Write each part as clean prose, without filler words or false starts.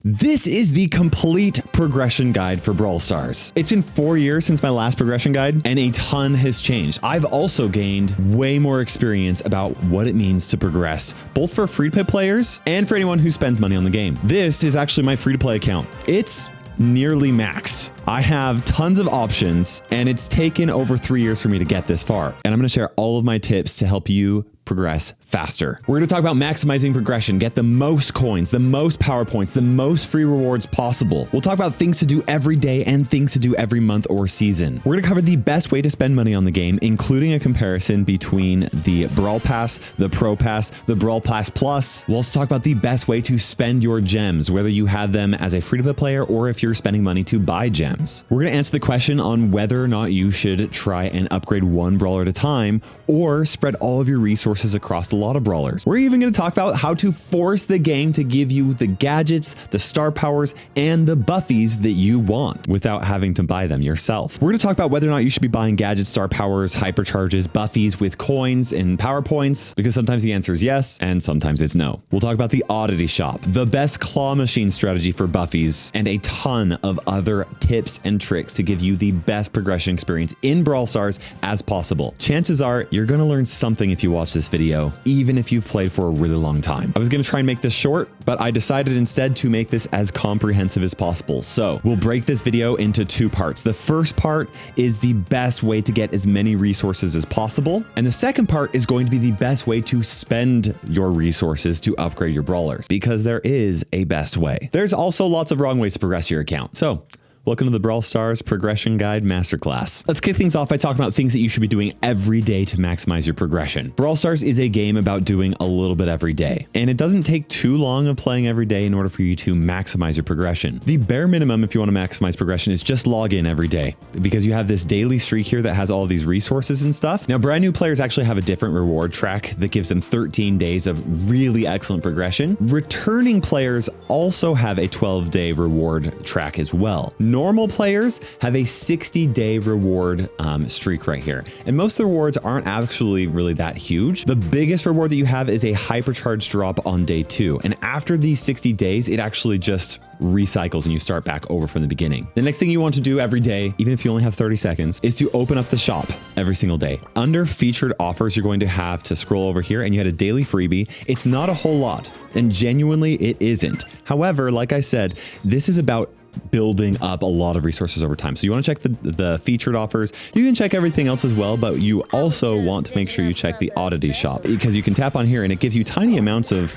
This is the complete progression guide for Brawl Stars. It's been 4 years since my last progression guide, and a ton has changed. I've also gained way more experience about what it means to progress, both for free-to-play players and for anyone who spends money on the game. This is actually my free-to-play account. It's nearly maxed. I have tons of options, and it's taken over 3 years for me to get this far. And I'm going to share all of my tips to help you progress faster. We're going to talk about maximizing progression, get the most coins, the most power points, the most free rewards possible. We'll talk about things to do every day and things to do every month or season. We're going to cover the best way to spend money on the game, including a comparison between the Brawl Pass, the Pro Pass, the Brawl Pass Plus. We'll also talk about the best way to spend your gems, whether you have them as a free-to-play player or if you're spending money to buy gems. We're going to answer the question on whether or not you should try and upgrade one brawler at a time or spread all of your resources across a lot of brawlers. We're even going to talk about how to force the game to give you the gadgets, the star powers, and the buffies that you want without having to buy them yourself. We're going to talk about whether or not you should be buying gadgets, star powers, hypercharges, buffies with coins and power points, because sometimes the answer is yes and sometimes it's no. We'll talk about the Oddity shop, the best claw machine strategy for buffies, and a ton of other tips and tricks to give you the best progression experience in Brawl Stars as possible. Chances are you're going to learn something if you watch this video, even if you've played for a really long time. I was going to try and make this short, but I decided instead to make this as comprehensive as possible. So we'll break this video into two parts. The first part is the best way to get as many resources as possible. And the second part is going to be the best way to spend your resources to upgrade your brawlers, because there is a best way. There's also lots of wrong ways to progress your account. So welcome to the Brawl Stars Progression Guide Masterclass. Let's kick things off by talking about things that you should be doing every day to maximize your progression. Brawl Stars is a game about doing a little bit every day, and it doesn't take too long of playing every day in order for you to maximize your progression. The bare minimum if you want to maximize progression is just log in every day, because you have this daily streak here that has all these resources and stuff. Now, brand new players actually have a different reward track that gives them 13 days of really excellent progression. Returning players also have a 12-day reward track as well. Normal players have a 60-day reward streak right here. And most of the rewards aren't actually really that huge. The biggest reward that you have is a hypercharge drop on day 2. And after these 60 days, it actually just recycles and you start back over from the beginning. The next thing you want to do every day, even if you only have 30 seconds, is to open up the shop every single day. Under featured offers, you're going to have to scroll over here and you had a daily freebie. It's not a whole lot, and genuinely it isn't. However, like I said, this is about building up a lot of resources over time. So you want to check the featured offers. You can check everything else as well, but you also want to make sure you check the Oddity shop, because you can tap on here and it gives you tiny amounts of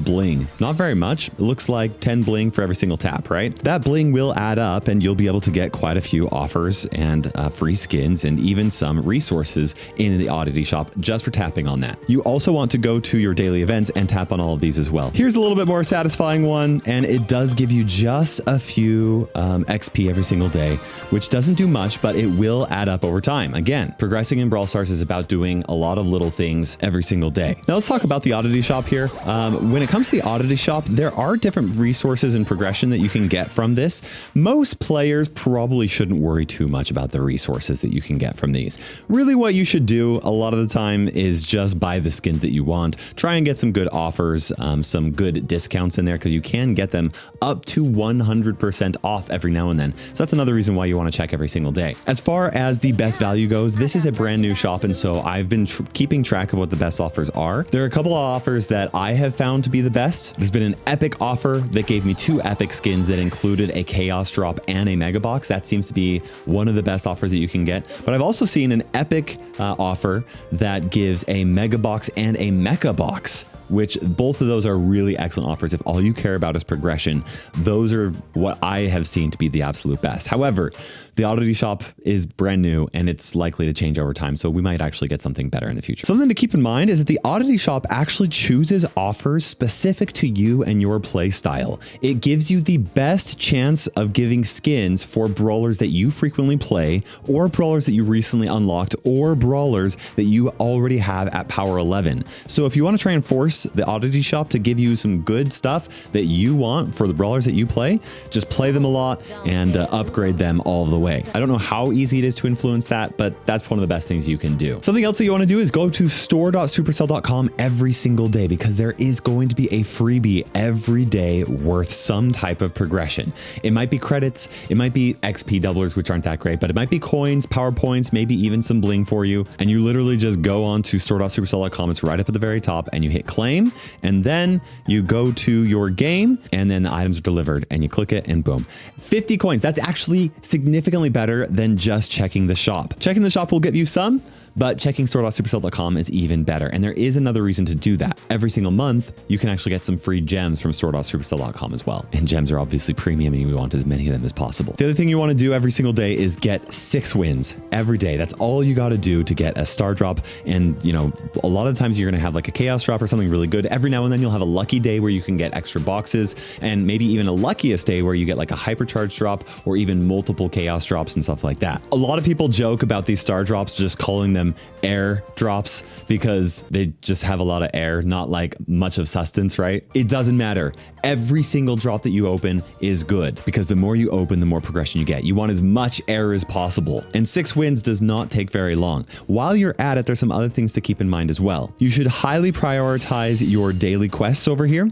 bling. Not very much. It looks like 10 bling for every single tap, right? That bling will add up and you'll be able to get quite a few offers and free skins and even some resources in the Oddity shop just for tapping on that. You also want to go to your daily events and tap on all of these as well. Here's a little bit more satisfying one, and it does give you just a few XP every single day, which doesn't do much, but it will add up over time. Again, progressing in Brawl Stars is about doing a lot of little things every single day. Now let's talk about the Oddity shop here. When it comes to the Oddity shop, there are different resources and progression that you can get from this. Most players probably shouldn't worry too much about the resources that you can get from these. Really what you should do a lot of the time is just buy the skins that you want. Try and get some good offers, some good discounts in there, because you can get them up to 100% off every now and then. So that's another reason why you want to check every single day. As far as the best value goes, this is a brand new shop, and so I've been keeping track of what the best offers are. There are a couple of offers that I have found to be the best. There's been an epic offer that gave me 2 epic skins that included a chaos drop and a mega box. That seems to be one of the best offers that you can get. But I've also seen an epic offer that gives a mega box and a mecha box, which both of those are really excellent offers. If all you care about is progression, those are what I have seen to be the absolute best. However, the Oddity shop is brand new and it's likely to change over time, so we might actually get something better in the future. Something to keep in mind is that the Oddity shop actually chooses offers specific to you and your play style. It gives you the best chance of giving skins for brawlers that you frequently play, or brawlers that you recently unlocked, or brawlers that you already have at power 11. So if you want to try and force force the Oddity shop to give you some good stuff that you want for the brawlers that you play. Just play them a lot and upgrade them all the way. I don't know how easy it is to influence that, but that's one of the best things you can do. Something else that you want to do is go to store.supercell.com every single day, because there is going to be a freebie every day worth some type of progression. It might be credits, it might be XP doublers, which aren't that great, but it might be coins, power points, maybe even some bling for you. And you literally just go on to store.supercell.com. It's right up at the very top, and you hit claim, and then you go to your game, and then the items are delivered, and you click it, and boom, 50 coins. That's actually significantly better than just checking the shop. Checking the shop will give you some, but checking store.supercell.com is even better. And there is another reason to do that. Every single month, you can actually get some free gems from store.supercell.com as well. And gems are obviously premium, and we want as many of them as possible. The other thing you want to do every single day is get 6 wins every day. That's all you got to do to get a star drop. And, you know, a lot of times you're going to have like a chaos drop or something really good. Every now and then you'll have a lucky day where you can get extra boxes, and maybe even a luckiest day where you get like a hypercharge drop or even multiple chaos drops and stuff like that. A lot of people joke about these star drops, just calling them air drops, because they just have a lot of air, not like much of substance, right? It doesn't matter. Every single drop that you open is good, because the more you open, the more progression you get. You want as much air as possible, and 6 wins does not take very long. While you're at it, there's some other things to keep in mind as well. You should highly prioritize your daily quests over here.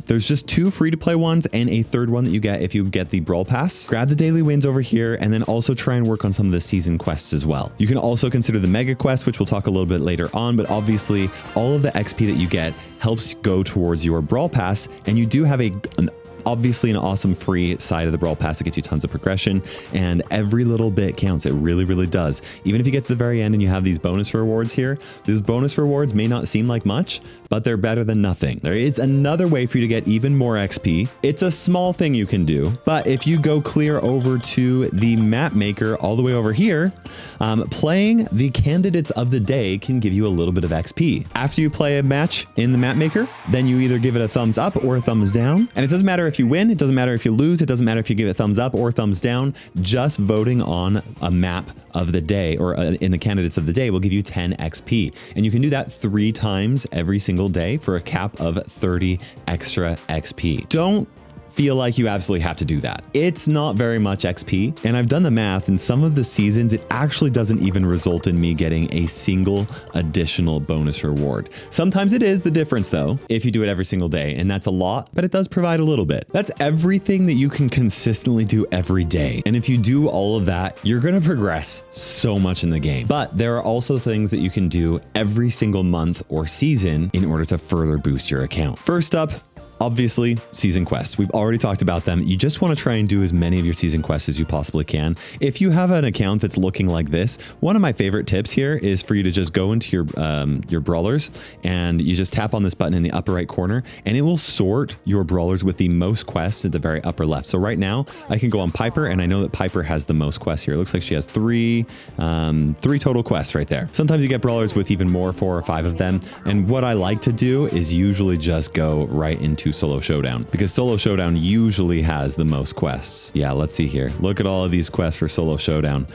There's just 2 free-to-play ones and a third one that you get if you get the Brawl Pass. Grab the daily wins over here, and then also try and work on some of the season quests as well. You can also consider the mega quest, which we'll talk a little bit later on, but obviously all of the XP that you get helps go towards your Brawl Pass, and you do have obviously an awesome free side of the Brawl Pass that gets you tons of progression, and every little bit counts. It really, really does. Even if you get to the very end and you have these bonus rewards here, these bonus rewards may not seem like much, but they're better than nothing. There is another way for you to get even more XP. It's a small thing you can do, but if you go clear over to the map maker all the way over here, playing the candidates of the day can give you a little bit of XP. After you play a match in the map maker, then you either give it a thumbs up or a thumbs down. And it doesn't matter if you win, it doesn't matter if you lose, it doesn't matter if you give it thumbs up or thumbs down. Just voting on a map of the day or in the candidates of the day will give you 10 XP. And you can do that 3 times every single day for a cap of 30 extra XP. Don't feel like you absolutely have to do that. It's not very much XP, and I've done the math. In some of the seasons, it actually doesn't even result in me getting a single additional bonus reward. Sometimes it is the difference though, if you do it every single day, and that's a lot, but it does provide a little bit. That's everything that you can consistently do every day. And if you do all of that, you're going to progress so much in the game. But there are also things that you can do every single month or season in order to further boost your account. First up, obviously, season quests. We've already talked about them. You just want to try and do as many of your season quests as you possibly can. If you have an account that's looking like this, one of my favorite tips here is for you to just go into your brawlers, and you just tap on this button in the upper right corner, and it will sort your brawlers with the most quests at the very upper left. So right now, I can go on Piper, and I know that Piper has the most quests here. It looks like she has three total quests right there. Sometimes you get brawlers with even more, 4 or 5 of them. And what I like to do is usually just go right into Solo Showdown, because Solo Showdown usually has the most quests. Yeah, let's see here. Look at all of these quests for Solo Showdown.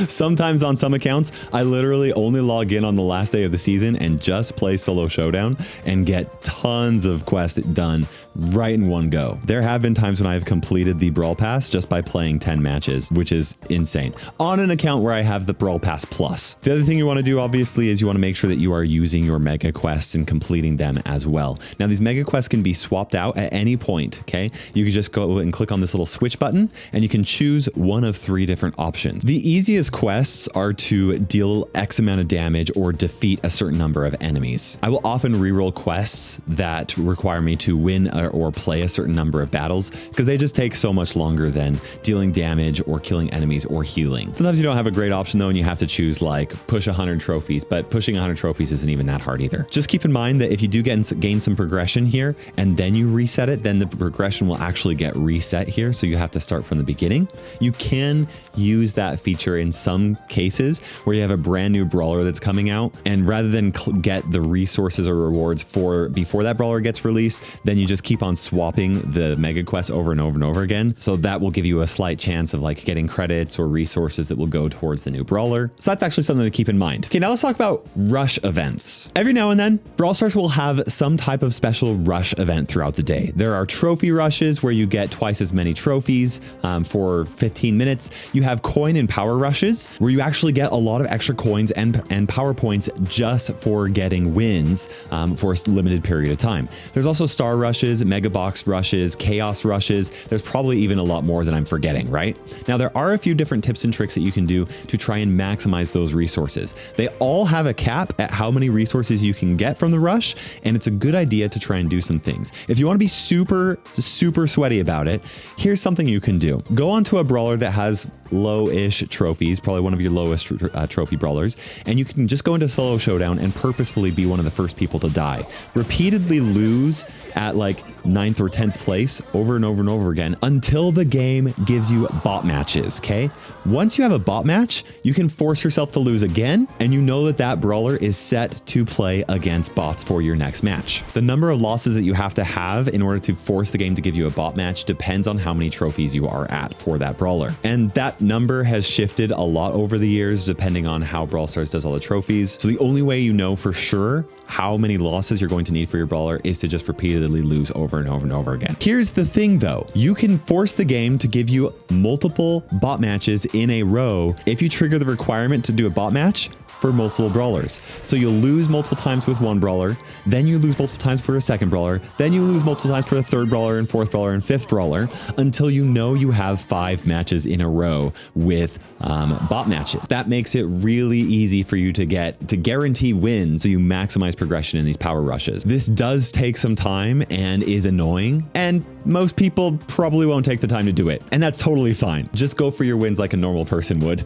Sometimes on some accounts, I literally only log in on the last day of the season and just play Solo Showdown and get tons of quests done right in one go. There have been times when I have completed the Brawl Pass just by playing 10 matches, which is insane, on an account where I have the Brawl Pass Plus. The other thing you want to do, obviously, is you want to make sure that you are using your mega quests and completing them as well. Now, these mega quests can be swapped out at any point, okay? You can just go and click on this little switch button, and you can choose one of 3 different options. The easiest quests are to deal X amount of damage or defeat a certain number of enemies. I will often reroll quests that require me to win or play a certain number of battles, because they just take so much longer than dealing damage or killing enemies or healing. Sometimes you don't have a great option though, and you have to choose like push 100 trophies, but pushing 100 trophies isn't even that hard either. Just keep in mind that if you do gain some progression here and then you reset it, then the progression will actually get reset here. So you have to start from the beginning. You can use that feature in some cases where you have a brand new brawler that's coming out, and rather than get the resources or rewards for before that brawler gets released, then you just keep keep on swapping the mega quests over and over and over again. So that will give you a slight chance of like getting credits or resources that will go towards the new brawler. So that's actually something to keep in mind. Okay, now let's talk about rush events. Every now and then, Brawl Stars will have some type of special rush event throughout the day. There are trophy rushes where you get twice as many trophies for 15 minutes. You have coin and power rushes where you actually get a lot of extra coins and power points just for getting wins for a limited period of time. There's also star rushes, mega box rushes, chaos rushes. There's probably even a lot more that I'm forgetting, right? Now, there are a few different tips and tricks that you can do to try and maximize those resources. They all have a cap at how many resources you can get from the rush, and it's a good idea to try and do some things. If you want to be super sweaty about it, here's something you can do. Go onto a brawler that has low-ish trophies, probably one of your lowest trophy brawlers, and you can just go into solo showdown and purposefully be one of the first people to die. Repeatedly lose at like 9th or 10th place over and over and over again until the game gives you bot matches, okay? Once you have a bot match, you can force yourself to lose again, and you know that that brawler is set to play against bots for your next match. The number of losses that you have to have in order to force the game to give you a bot match depends on how many trophies you are at for that brawler. And that number has shifted a lot over the years depending on how Brawl Stars does all the trophies. So the only way you know for sure how many losses you're going to need for your brawler is to just repeatedly lose over and over and over again. Here's the thing though, you can force the game to give you multiple bot matches in a row if you trigger the requirement to do a bot match for multiple brawlers. So you'll lose multiple times with one brawler, then you lose multiple times for a second brawler, then you lose multiple times for the third brawler and fourth brawler and fifth brawler until you know you have 5 matches in a row with bot matches. That makes it really easy for you to guarantee wins so you maximize progression in these power rushes. This does take some time and is annoying, and most people probably won't take the time to do it, and that's totally fine. Just go for your wins like a normal person would.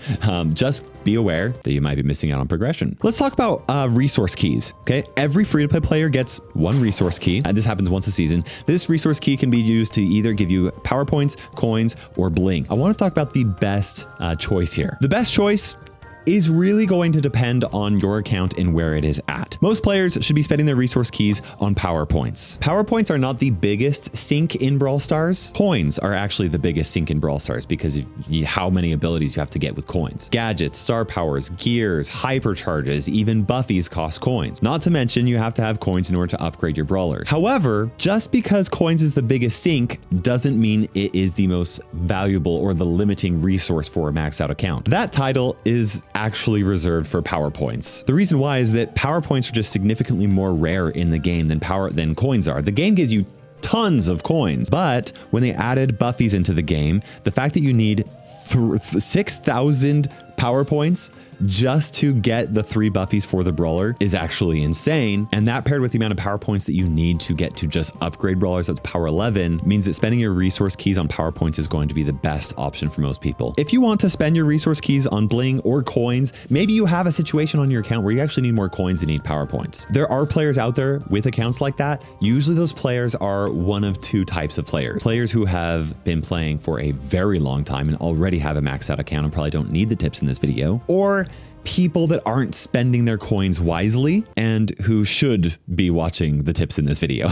Just be aware that you might be missing out on progression. Let's talk about resource keys. Okay, every free-to-play player gets one resource key, and this happens once a season. This resource key can be used to either give you power points, coins, or bling. I want to talk about the best choice here. The best choice is really going to depend on your account and where it is at. Most players should be spending their resource keys on power points. Power points are not the biggest sink in Brawl Stars. Coins are actually the biggest sink in Brawl Stars because of how many abilities you have to get with coins. Gadgets, star powers, gears, hypercharges, even Buffies cost coins. Not to mention you have to have coins in order to upgrade your brawlers. However, just because coins is the biggest sink doesn't mean it is the most valuable or the limiting resource for a maxed out account. That title is actually reserved for power points. The reason why is that power points are just significantly more rare in the game than coins are. The game gives you tons of coins, but when they added Buffies into the game, the fact that you need 6,000 power points just to get the 3 Buffies for the brawler is actually insane. And that paired with the amount of power points that you need to get to just upgrade brawlers up to power 11 means that spending your resource keys on power points is going to be the best option for most people. If you want to spend your resource keys on bling or coins, maybe you have a situation on your account where you actually need more coins than need power points. There are players out there with accounts like that. Usually those players are one of 2 types of players. Players who have been playing for a very long time and already have a maxed out account and probably don't need the tips in this video, or people that aren't spending their coins wisely and who should be watching the tips in this video.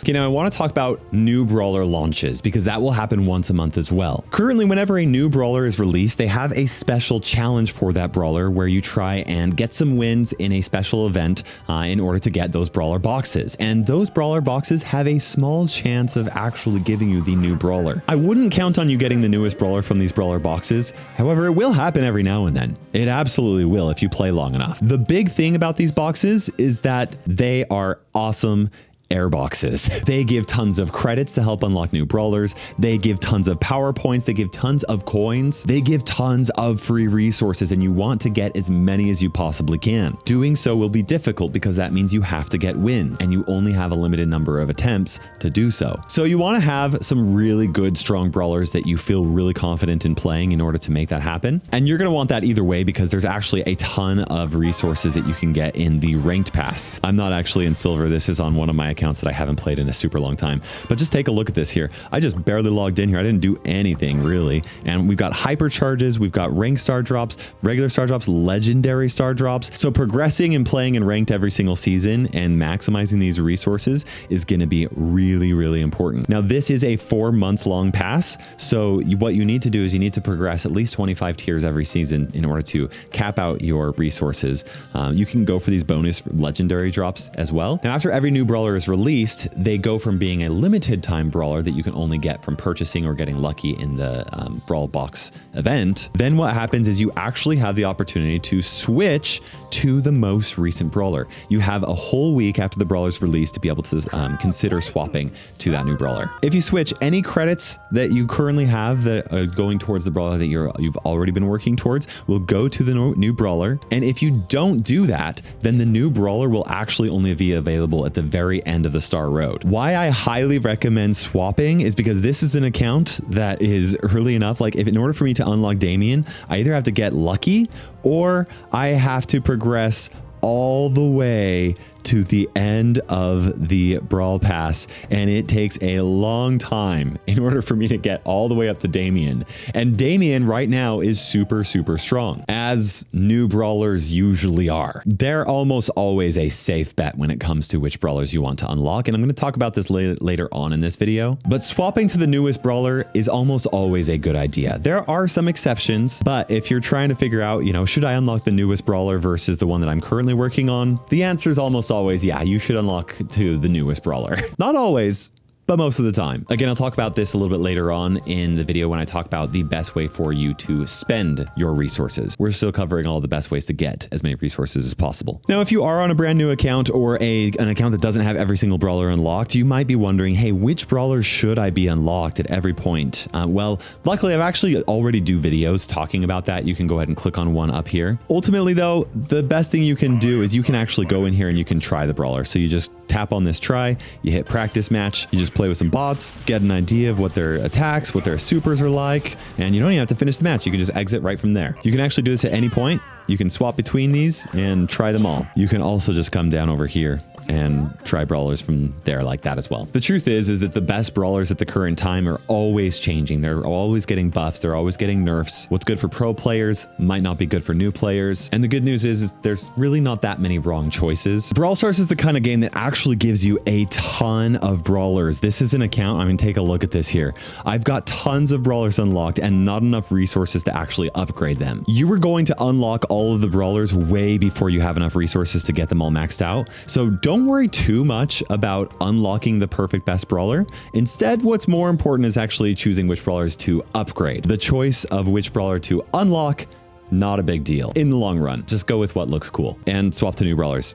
Okay, now I want to talk about new brawler launches because that will happen once a month as well. Currently, whenever a new brawler is released, they have a special challenge for that brawler where you try and get some wins in a special event in order to get those brawler boxes. And those brawler boxes have a small chance of actually giving you the new brawler. I wouldn't count on you getting the newest brawler from these brawler boxes. However, it will happen every now and then. It absolutely will if you play long enough. The big thing about these boxes is that they are awesome air boxes. They give tons of credits to help unlock new brawlers. They give tons of power points. They give tons of coins. They give tons of free resources, and you want to get as many as you possibly can. Doing so will be difficult because that means you have to get wins, and you only have a limited number of attempts to do so. So you want to have some really good, strong brawlers that you feel really confident in playing in order to make that happen. And you're going to want that either way because there's actually a ton of resources that you can get in the ranked pass. I'm not actually in silver. This is on one of my accounts that I haven't played in a super long time. But just take a look at this here. I just barely logged in here. I didn't do anything really. And we've got hypercharges, we've got rank star drops, regular star drops, legendary star drops. So progressing and playing in ranked every single season and maximizing these resources is going to be really, really important. Now, this is a 4-month-long pass. So what you need to do is you need to progress at least 25 tiers every season in order to cap out your resources. You can go for these bonus legendary drops as well. Now, after every new brawler is released, they go from being a limited time brawler that you can only get from purchasing or getting lucky in the Brawl Box event. Then what happens is you actually have the opportunity to switch to the most recent brawler. You have a whole week after the brawler is released to be able to consider swapping to that new brawler. If you switch, any credits that you currently have that are going towards the brawler that you've already been working towards will go to the new brawler. And if you don't do that, then the new brawler will actually only be available at the very end of the star road. Why I highly recommend swapping is because this is an account that is early enough. Like, if in order for me to unlock Damien, I either have to get lucky or I have to progress all the way to the end of the Brawl Pass, and it takes a long time in order for me to get all the way up to Damien. And Damien right now is super, super strong, as new brawlers usually are. They're almost always a safe bet when it comes to which brawlers you want to unlock, and I'm going to talk about this later on in this video. But swapping to the newest brawler is almost always a good idea. There are some exceptions, but if you're trying to figure out, should I unlock the newest brawler versus the one that I'm currently working on, the answer is almost always, yeah, you should unlock to the newest brawler. Not always, but most of the time. Again, I'll talk about this a little bit later on in the video when I talk about the best way for you to spend your resources. We're still covering all the best ways to get as many resources as possible. Now, if you are on a brand new account or an account that doesn't have every single brawler unlocked, you might be wondering, hey, which brawler should I be unlocked at every point? Well, luckily, I've actually already do videos talking about that. You can go ahead and click on one up here. Ultimately, though, the best thing you can do is you can actually go in here and you can try the brawler. So you just tap on this try, you hit practice match, you just play with some bots, get an idea of what their attacks, what their supers are like, and you don't even have to finish the match. You can just exit right from there. You can actually do this at any point. You can swap between these and try them all. You can also just come down over here and try brawlers from there like that as well. The truth is that the best brawlers at the current time are always changing. They're always getting buffs. They're always getting nerfs. What's good for pro players might not be good for new players. And the good news is there's really not that many wrong choices. Brawl Stars is the kind of game that actually gives you a ton of brawlers. This is an account. I mean, take a look at this here. I've got tons of brawlers unlocked and not enough resources to actually upgrade them. You are going to unlock all of the brawlers way before you have enough resources to get them all maxed out. So don't worry too much about unlocking the perfect best brawler. Instead, what's more important is actually choosing which brawlers to upgrade. The choice of which brawler to unlock, not a big deal in the long run. Just go with what looks cool and swap to new brawlers.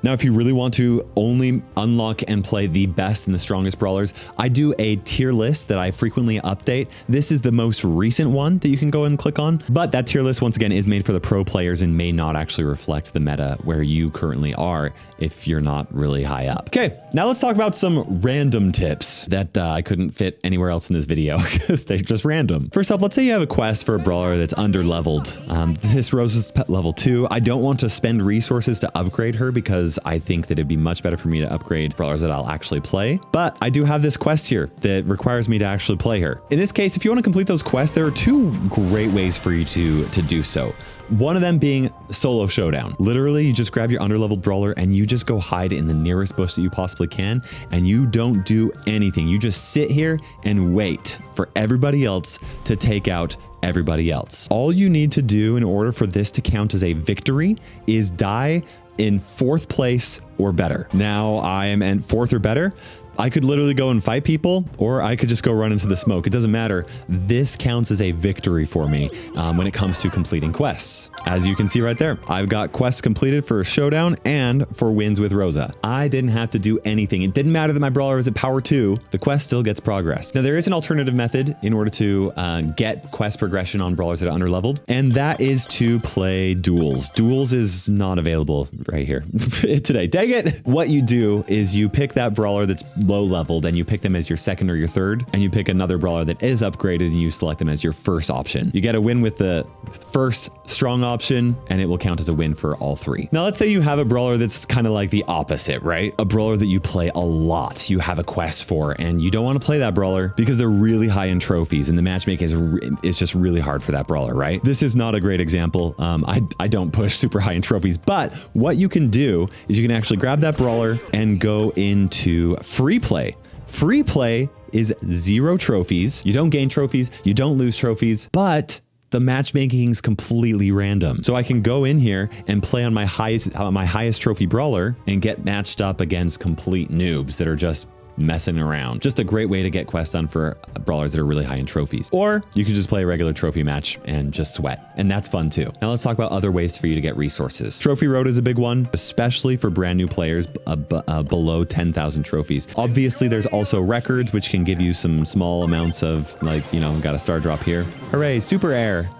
Now, if you really want to only unlock and play the best and the strongest brawlers, I do a tier list that I frequently update. This is the most recent one that you can go and click on, but that tier list once again is made for the pro players and may not actually reflect the meta where you currently are if you're not really high up. Okay, now let's talk about some random tips that I couldn't fit anywhere else in this video because they're just random. First off, let's say you have a quest for a brawler that's under leveled. This Rose is level 2. I don't want to spend resources to upgrade her because I think that it'd be much better for me to upgrade brawlers that I'll actually play. But I do have this quest here that requires me to actually play her. In this case, if you want to complete those quests, there are two great ways for you to do so. One of them being solo showdown. Literally, you just grab your underleveled brawler and you just go hide in the nearest bush that you possibly can, and you don't do anything. You just sit here and wait for everybody else to take out everybody else. All you need to do in order for this to count as a victory is die in 4th place or better. Now I am in 4th or better. I could literally go and fight people, or I could just go run into the smoke. It doesn't matter. This counts as a victory for me when it comes to completing quests. As you can see right there, I've got quests completed for Showdown and for wins with Rosa. I didn't have to do anything. It didn't matter that my brawler was at power 2. The quest still gets progress. Now, there is an alternative method in order to get quest progression on brawlers that are underleveled, and that is to play duels. Duels is not available right here today. Dang it! What you do is you pick that brawler that's low leveled and you pick them as your second or your third, and you pick another brawler that is upgraded and you select them as your first option. You get a win with the first strong option and it will count as a win for all three. Now let's say you have a brawler that's kind of like the opposite, right? A brawler that you play a lot, you have a quest for, and you don't want to play that brawler because they're really high in trophies and the matchmaking is just really hard for that brawler, right? This is not a great example. I don't push super high in trophies, but what you can do is you can actually grab that brawler and go into free play. Free play is 0 trophies. You don't gain trophies, you don't lose trophies, but the matchmaking is completely random. So I can go in here and play on my highest trophy brawler and get matched up against complete noobs that are just messing around. Just a great way to get quests done for brawlers that are really high in trophies. Or you can just play a regular trophy match and just sweat. And that's fun too. Now let's talk about other ways for you to get resources. Trophy road is a big one, especially for brand new players below 10,000 trophies. Obviously there's also records, which can give you some small amounts of, like, you know, got a star drop here. Hooray, super air.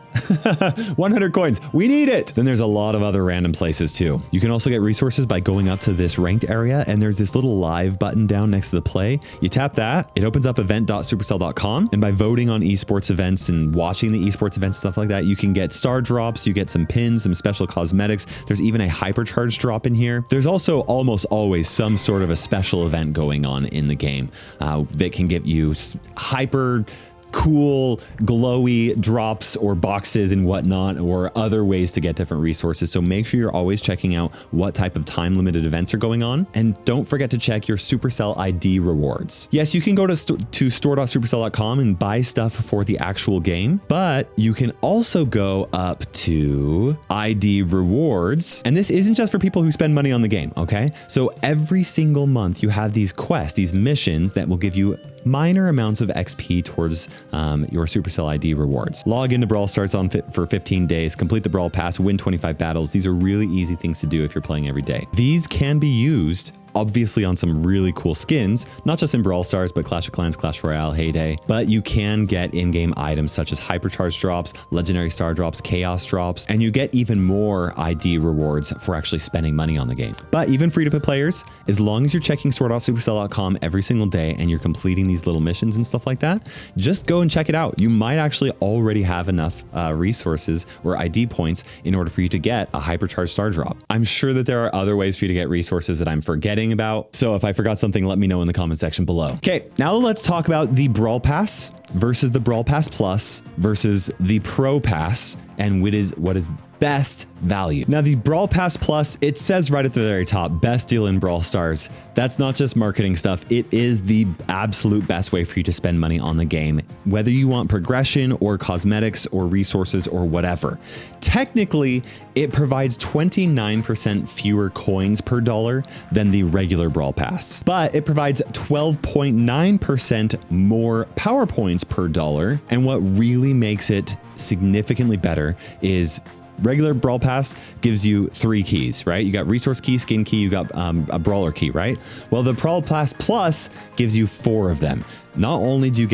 100 coins. We need it. Then there's a lot of other random places too. You can also get resources by going up to this ranked area, and there's this little live button down next to the play. You tap that, it opens up event.supercell.com, and by voting on esports events and watching the esports events, stuff like that, you can get star drops, you get some pins, some special cosmetics. There's even a hypercharge drop in here. There's also almost always some sort of a special event going on in the game that can give you hyper cool glowy drops or boxes and whatnot, or other ways to get different resources. So make sure you're always checking out what type of time limited events are going on, and don't forget to check your Supercell ID rewards. Yes, you can go to store.supercell.com and buy stuff for the actual game, but you can also go up to ID rewards, and this isn't just for people who spend money on the game, okay? So every single month you have these quests, these missions that will give you minor amounts of XP towards your Supercell ID rewards. Log into Brawl Stars for 15 days, complete the Brawl Pass, win 25 battles. These are really easy things to do if you're playing every day. These can be used obviously on some really cool skins, not just in Brawl Stars, but Clash of Clans, Clash Royale, Heyday. But you can get in-game items such as hypercharge drops, legendary star drops, chaos drops, and you get even more ID rewards for actually spending money on the game. But even free-to-play players, as long as you're checking store.supercell.com every single day and you're completing these little missions and stuff like that, just go and check it out. You might actually already have enough resources or ID points in order for you to get a hypercharged star drop. I'm sure that there are other ways for you to get resources that I'm forgetting about. So if I forgot something, let me know in the comment section below. Okay, now let's talk about the Brawl Pass versus the Brawl Pass Plus versus the Pro Pass, and what is best value. Now the Brawl Pass Plus, it says right at the very top, best deal in Brawl Stars. That's not just marketing stuff. It is the absolute best way for you to spend money on the game, whether you want progression or cosmetics or resources or whatever. Technically, it provides 29% fewer coins per dollar than the regular Brawl Pass, but it provides 12.9% more power points per dollar. And what really makes it significantly better is regular Brawl Pass gives you 3 keys, right? You got resource key, skin key, you got a brawler key, right? Well, the Brawl Pass Plus gives you 4 of them. Not only do you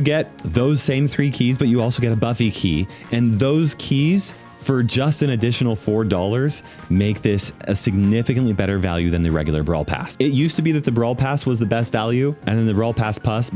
get those same 3 keys, but you also get a Buffie key, and those keys for just an additional $4 make this a significantly better value than the regular Brawl Pass. It used to be that the Brawl Pass was the best value, and then the Brawl Pass Plus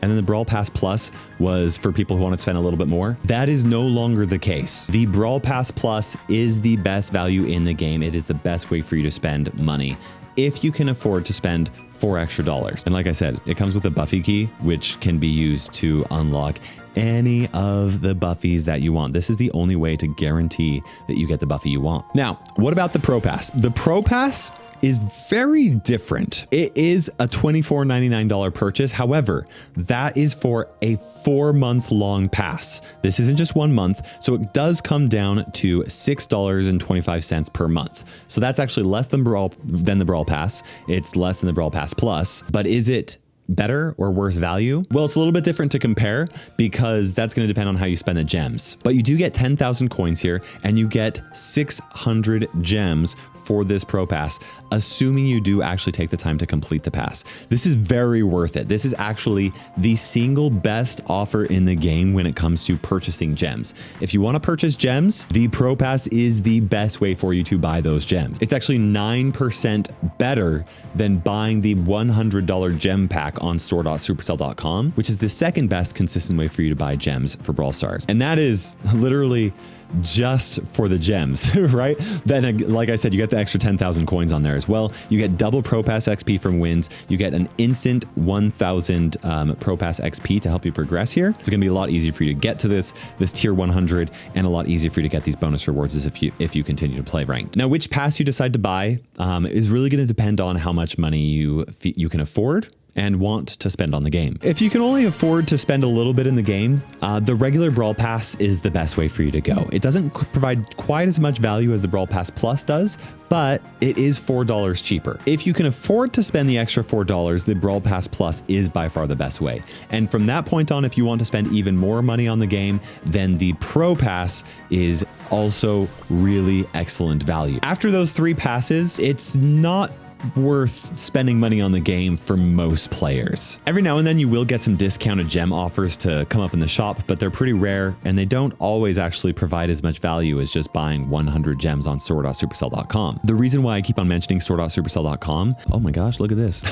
and then the Brawl Pass Plus was for people who want to spend a little bit more. That is no longer the case. The Brawl Pass Plus is the best value in the game. It is the best way for you to spend money if you can afford to spend $4 extra. And like I said, it comes with a Buffie key, which can be used to unlock any of the Buffies that you want. This is the only way to guarantee that you get the Buffie you want. Now, what about the Pro Pass? The Pro Pass is very different. It is a $24.99 purchase. However, that is for a 4-month long pass. This isn't just 1 month. So it does come down to $6.25 per month. So that's actually less than the Brawl Pass. It's less than the Brawl Pass Plus, but is it better or worse value? Well, it's a little bit different to compare because that's going to depend on how you spend the gems. But you do get 10,000 coins here, and you get 600 gems for this Pro Pass, assuming you do actually take the time to complete the pass. This is very worth it. This is actually the single best offer in the game when it comes to purchasing gems. If you want to purchase gems, the Pro Pass is the best way for you to buy those gems. It's actually 9% better than buying the $100 gem pack on store.supercell.com, which is the second best consistent way for you to buy gems for Brawl Stars. And that is literally just for the gems, right? Then, like I said, you get the extra 10,000 coins on there as well. You get double Pro Pass XP from wins. You get an instant 1,000 Pro Pass XP to help you progress here. It's going to be a lot easier for you to get to this tier 100, and a lot easier for you to get these bonus rewards if you continue to play ranked. Now, which pass you decide to buy is really going to depend on how much money you can afford and want to spend on the game. If you can only afford to spend a little bit in the game, the regular Brawl Pass is the best way for you to go. It doesn't provide quite as much value as the Brawl Pass Plus does, but it is $4 cheaper. If you can afford to spend the extra $4, the Brawl Pass Plus is by far the best way. And from that point on, if you want to spend even more money on the game, then the Pro Pass is also really excellent value. After those 3 passes, it's not worth spending money on the game for most players. Every now and then you will get some discounted gem offers to come up in the shop, but they're pretty rare and they don't always actually provide as much value as just buying 100 gems on store.supercell.com. The reason why I keep on mentioning store.supercell.com, oh my gosh, look at this.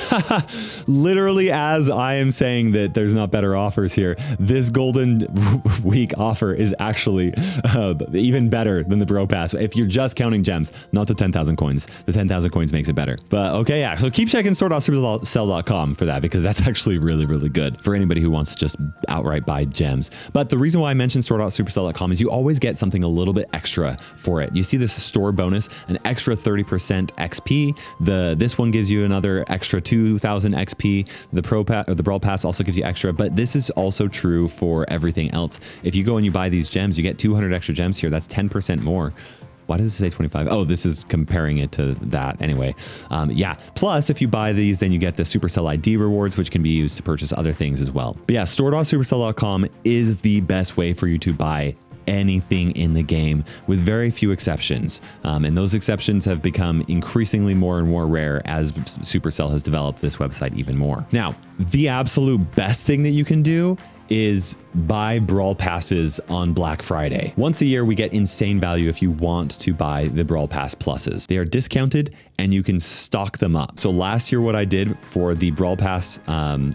Literally, as I am saying that there's not better offers here, this golden week offer is actually even better than the Pro Pass. If you're just counting gems, not the 10,000 coins. The 10,000 coins makes it better. But okay, yeah, so keep checking store.supercell.com for that, because that's actually really, really good for anybody who wants to just outright buy gems. But the reason why I mentioned store.supercell.com is you always get something a little bit extra for it. You see this store bonus, an extra 30% XP. This one gives you another extra 2,000 XP. The Brawl Pass also gives you extra, but this is also true for everything else. If you go and you buy these gems, you get 200 extra gems here. That's 10% more. Why does it say 25? Oh, this is comparing it to that anyway. Yeah. Plus, if you buy these, then you get the Supercell ID rewards, which can be used to purchase other things as well. But yeah, store.supercell.com is the best way for you to buy anything in the game, with very few exceptions. And those exceptions have become increasingly more and more rare as Supercell has developed this website even more. Now, the absolute best thing that you can do is buy Brawl Passes on Black Friday. Once a year, we get insane value if you want to buy the Brawl Pass Pluses. They are discounted and you can stock them up. So last year, what I did for the Brawl Pass,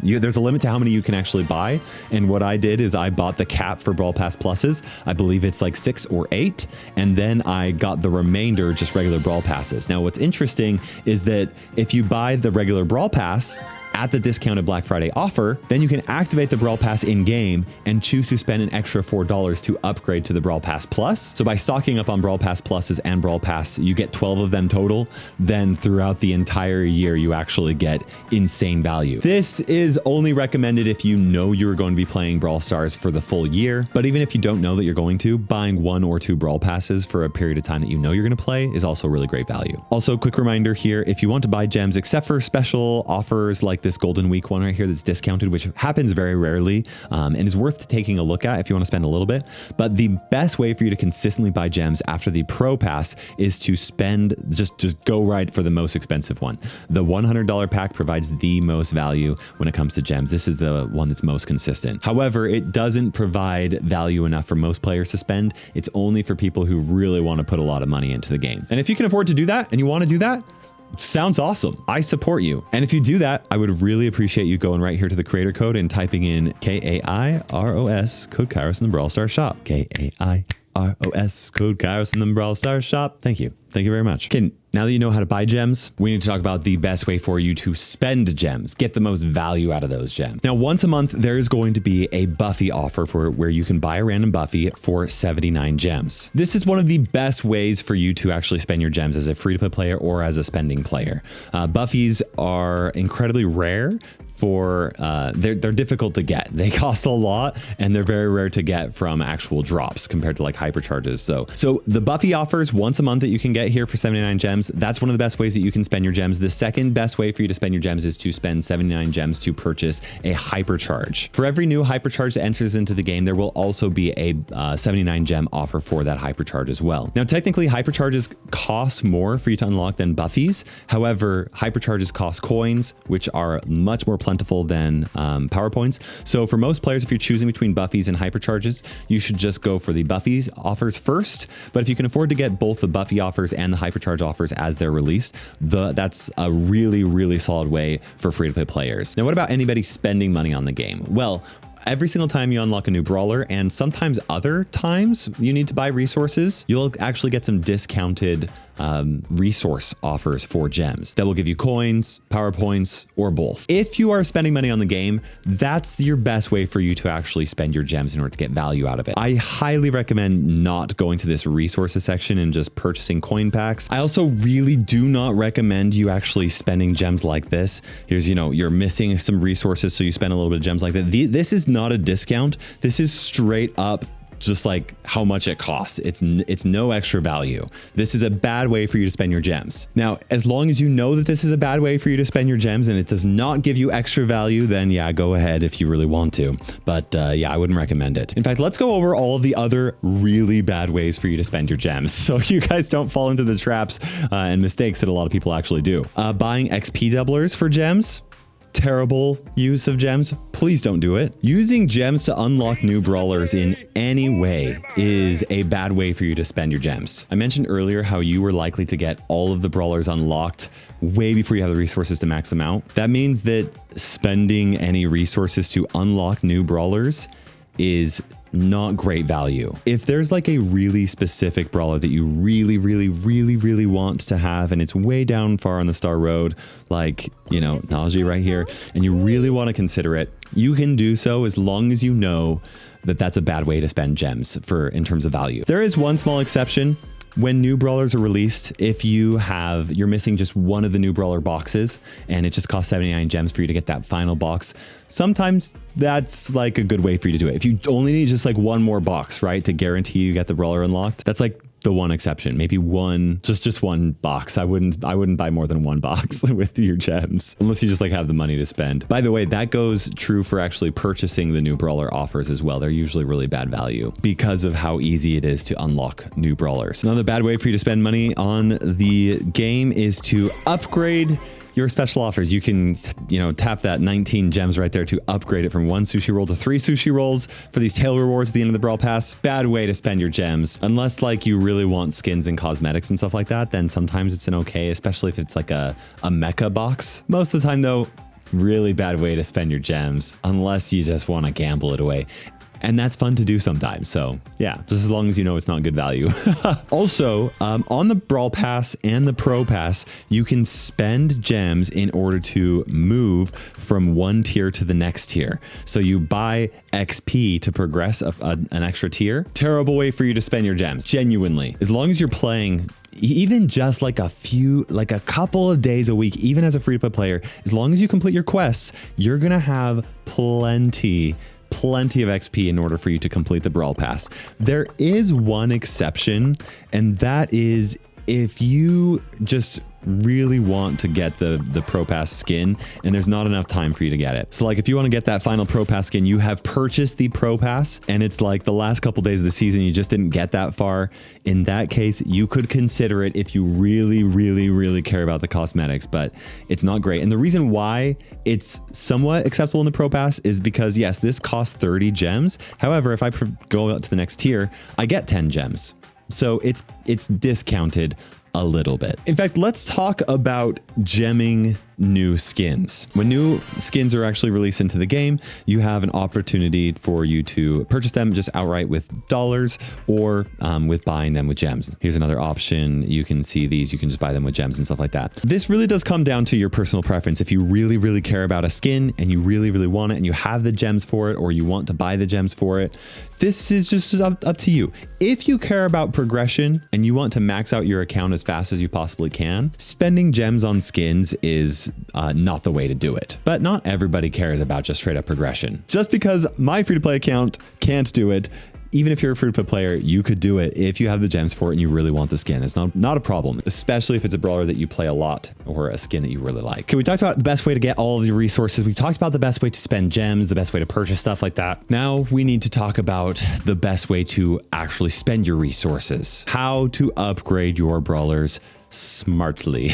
there's a limit to how many you can actually buy. And what I did is I bought the cap for Brawl Pass Pluses. I believe it's like 6 or 8. And then I got the remainder just regular Brawl Passes. Now, what's interesting is that if you buy the regular Brawl Pass at the discounted Black Friday offer, then you can activate the Brawl Pass in-game and choose to spend an extra $4 to upgrade to the Brawl Pass Plus. So by stocking up on Brawl Pass Pluses and Brawl Pass, you get 12 of them total. Then throughout the entire year, you actually get insane value. This is only recommended if you know you're going to be playing Brawl Stars for the full year. But even if you don't know that you're going to, buying 1 or 2 Brawl Passes for a period of time that you know you're going to play is also really great value. Also, quick reminder here, if you want to buy gems, except for special offers like this Golden Week one right here that's discounted, which happens very rarely and is worth taking a look at if you want to spend a little bit. But the best way for you to consistently buy gems after the Pro Pass is to spend, just go right for the most expensive one. The $100 pack provides the most value when it comes to gems. This is the one that's most consistent. However, it doesn't provide value enough for most players to spend. It's only for people who really want to put a lot of money into the game. And if you can afford to do that and you want to do that, sounds awesome. I support you. And if you do that, I would really appreciate you going right here to the creator code and typing in KAIROS code Kairos in the Brawl Stars shop. KAIROS code Kairos in the Brawl Stars shop. Thank you. Thank you very much. Okay, now that you know how to buy gems, we need to talk about the best way for you to spend gems, get the most value out of those gems. Now, once a month, there is going to be a Buffie offer where you can buy a random Buffie for 79 gems. This is one of the best ways for you to actually spend your gems as a free-to-play player or as a spending player. Buffies are incredibly rare for they're difficult to get. They cost a lot and they're very rare to get from actual drops compared to like hypercharges. So the Buffie offers once a month that you can get here for 79 gems. That's one of the best ways that you can spend your gems. The second best way for you to spend your gems is to spend 79 gems to purchase a hypercharge. For every new hypercharge that enters into the game, there will also be a 79 gem offer for that hypercharge as well. Now, technically hypercharges cost more for you to unlock than Buffies. However, hypercharges cost coins, which are much more plentiful than power points. So for most players, if you're choosing between Buffies and hypercharges, you should just go for the Buffies offers first. But if you can afford to get both the Buffie offers and the hypercharge offers as they're released, that's a really, really solid way for free-to-play players. Now, what about anybody spending money on the game? Well, every single time you unlock a new brawler, and sometimes other times you need to buy resources, you'll actually get some discounted resource offers for gems that will give you coins, power points, or both. If you are spending money on the game, that's your best way for you to actually spend your gems in order to get value out of it. I highly recommend not going to this resources section and just purchasing coin packs. I also really do not recommend you actually spending gems like this. Here's, you're missing some resources, so you spend a little bit of gems like that. This is not a discount. This is straight up just like how much it costs. It's no extra value. This is a bad way for you to spend your gems. Now, as long as you know that this is a bad way for you to spend your gems and it does not give you extra value, then yeah, go ahead if you really want to. But yeah, I wouldn't recommend it. In fact, let's go over all of the other really bad ways for you to spend your gems, so you guys don't fall into the traps and mistakes that a lot of people actually do. Buying XP doublers for gems. Terrible use of gems. Please don't do it. Using gems to unlock new brawlers in any way is a bad way for you to spend your gems. I mentioned earlier how you were likely to get all of the brawlers unlocked way before you have the resources to max them out. That means that spending any resources to unlock new brawlers is not great value. If there's like a really specific brawler that you really want to have, and it's way down far on the star road, like, Najee right here, and you really want to consider it, you can do so as long as you know that that's a bad way to spend gems in terms of value. There is one small exception. When new brawlers are released, if you're missing just one of the new brawler boxes and it just costs 79 gems for you to get that final box, sometimes that's like a good way for you to do it. If you only need just like one more box, right, to guarantee you get the brawler unlocked, that's like the one exception. Maybe just one box. I wouldn't buy more than one box with your gems unless you just like have the money to spend. By the way, that goes true for actually purchasing the new brawler offers as well. They're usually really bad value because of how easy it is to unlock new brawlers. Another bad way for you to spend money on the game is to upgrade your special offers. You can, tap that 19 gems right there to upgrade it from 1 sushi roll to 3 sushi rolls for these tail rewards at the end of the Brawl Pass. Bad way to spend your gems. Unless like you really want skins and cosmetics and stuff like that, then sometimes it's an okay, especially if it's like a mecha box. Most of the time though, really bad way to spend your gems unless you just want to gamble it away. And that's fun to do sometimes. So yeah, just as long as you know it's not good value. Also, on the Brawl Pass and the Pro Pass, you can spend gems in order to move from one tier to the next tier. So you buy XP to progress an extra tier. Terrible way for you to spend your gems, genuinely. As long as you're playing even just like a couple of days a week, even as a free-to-play player, as long as you complete your quests, you're gonna have plenty of XP in order for you to complete the Brawl Pass. There is one exception, and that is if you just really want to get the Pro Pass skin and there's not enough time for you to get it. So like if you want to get that final Pro Pass skin, you have purchased the Pro Pass and it's like the last couple days of the season, you just didn't get that far. In that case, you could consider it if you really care about the cosmetics, but it's not great. And the reason why it's somewhat acceptable in the Pro Pass is because yes, this costs 30 gems. However, if I go up to the next tier, I get 10 gems. So it's discounted a little bit. In fact, let's talk about gemming new skins. When new skins are actually released into the game, you have an opportunity for you to purchase them just outright with dollars or with buying them with gems. Here's another option. You can see these, you can just buy them with gems and stuff like that. This really does come down to your personal preference. If you really care about a skin and you really want it and you have the gems for it, or you want to buy the gems for it, this is just up to you. If you care about progression and you want to max out your account as as fast as you possibly can, spending gems on skins is not the way to do it. But not everybody cares about just straight up progression. Just because my free-to-play account can't do it, even if you're a free-to-play player, you could do it if you have the gems for it and you really want the skin. It's not a problem, especially if it's a brawler that you play a lot or a skin that you really like. Okay, we talked about the best way to get all of your resources. We've talked about the best way to spend gems, the best way to purchase stuff like that. Now we need to talk about the best way to actually spend your resources. How to upgrade your brawlers smartly.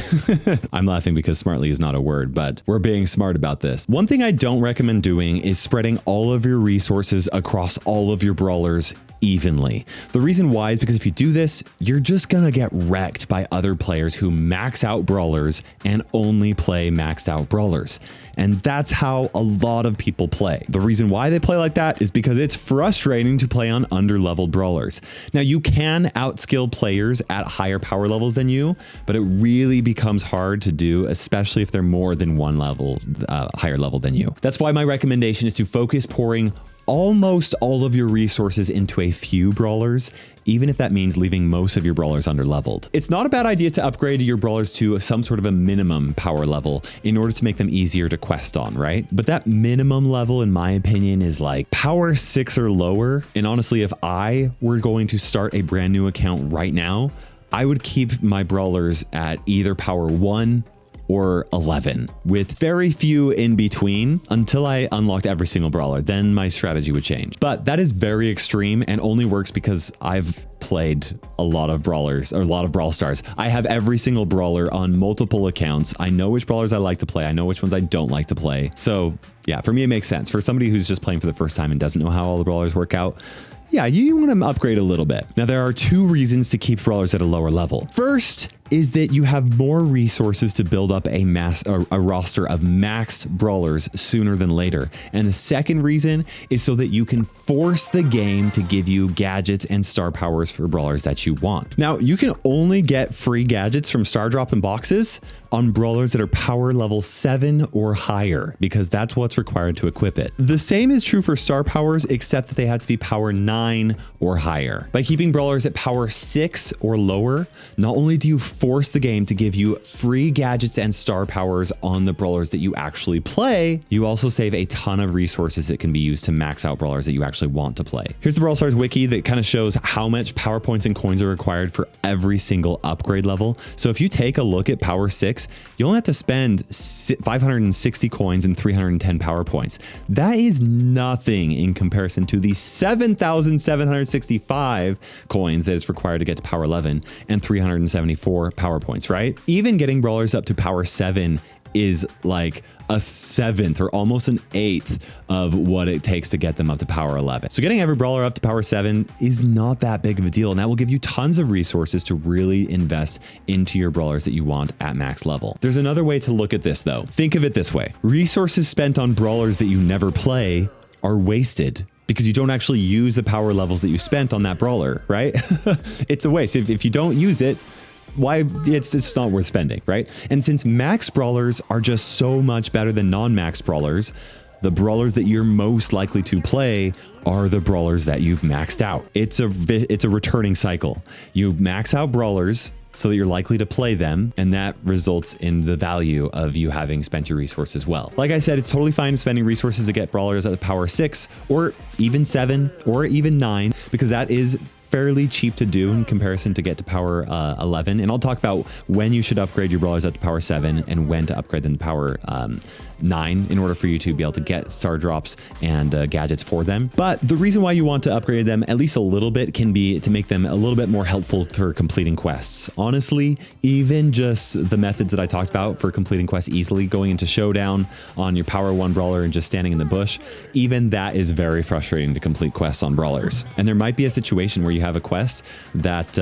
I'm laughing because smartly is not a word, but we're being smart about this. One thing I don't recommend doing is spreading all of your resources across all of your brawlers evenly. The reason why is because if you do this, you're just gonna get wrecked by other players who max out brawlers and only play maxed out brawlers. And that's how a lot of people play. The reason why they play like that is because it's frustrating to play on underleveled brawlers. Now you can outskill players at higher power levels than you, but it really becomes hard to do, especially if they're more than one level higher level than you. That's why my recommendation is to focus pouring almost all of your resources into a few brawlers, even if that means leaving most of your brawlers underleveled. It's not a bad idea to upgrade your brawlers to some sort of a minimum power level in order to make them easier to quest on, right? But that minimum level, in my opinion, is like power 6 or lower. And honestly, if I were going to start a brand new account right now, I would keep my brawlers at either power 1 or 11, with very few in between until I unlocked every single brawler. Then my strategy would change. But that is very extreme and only works because I've played a lot of brawlers or a lot of Brawl Stars. I have every single brawler on multiple accounts. I know which brawlers I like to play. I know which ones I don't like to play. So yeah, for me, it makes sense. For somebody who's just playing for the first time and doesn't know how all the brawlers work out, yeah, you want to upgrade a little bit. Now, there are two reasons to keep brawlers at a lower level. First is that you have more resources to build up a roster of maxed brawlers sooner than later. And the second reason is so that you can force the game to give you gadgets and star powers for brawlers that you want. Now, you can only get free gadgets from star drop and boxes on brawlers that are power level 7 or higher, because that's what's required to equip it. The same is true for star powers, except that they have to be power 9 or higher. By keeping brawlers at power 6 or lower, not only do you force the game to give you free gadgets and star powers on the brawlers that you actually play, you also save a ton of resources that can be used to max out brawlers that you actually want to play. Here's the Brawl Stars wiki that kind of shows how much power points and coins are required for every single upgrade level. So if you take a look at power 6, you only have to spend 560 coins and 310 power points. That is nothing in comparison to the 7,765 coins that it's required to get to power 11 and 374 power points, right? Even getting brawlers up to power 7 is like a seventh or almost an eighth of what it takes to get them up to power 11. So getting every brawler up to power 7 is not that big of a deal, and that will give you tons of resources to really invest into your brawlers that you want at max level. There's another way to look at this though. Think of it this way. Resources spent on brawlers that you never play are wasted because you don't actually use the power levels that you spent on that brawler, right? It's a waste. If you don't use it, why? It's not worth spending, right? And since max brawlers are just so much better than non-max brawlers, the brawlers that you're most likely to play are the brawlers that you've maxed out. It's a returning cycle. You max out brawlers so that you're likely to play them, and that results in the value of you having spent your resources well. Like I said, it's totally fine spending resources to get brawlers at the power 6 or even 7 or even 9, because that is fairly cheap to do in comparison to get to power 11. And I'll talk about when you should upgrade your brawlers up to power 7 and when to upgrade them to power 9 in order for you to be able to get star drops and gadgets for them. But the reason why you want to upgrade them at least a little bit can be to make them a little bit more helpful for completing quests. Honestly, even just the methods that I talked about for completing quests easily, going into showdown on your power 1 brawler and just standing in the bush, even that is very frustrating to complete quests on brawlers. And there might be a situation where you have a quest that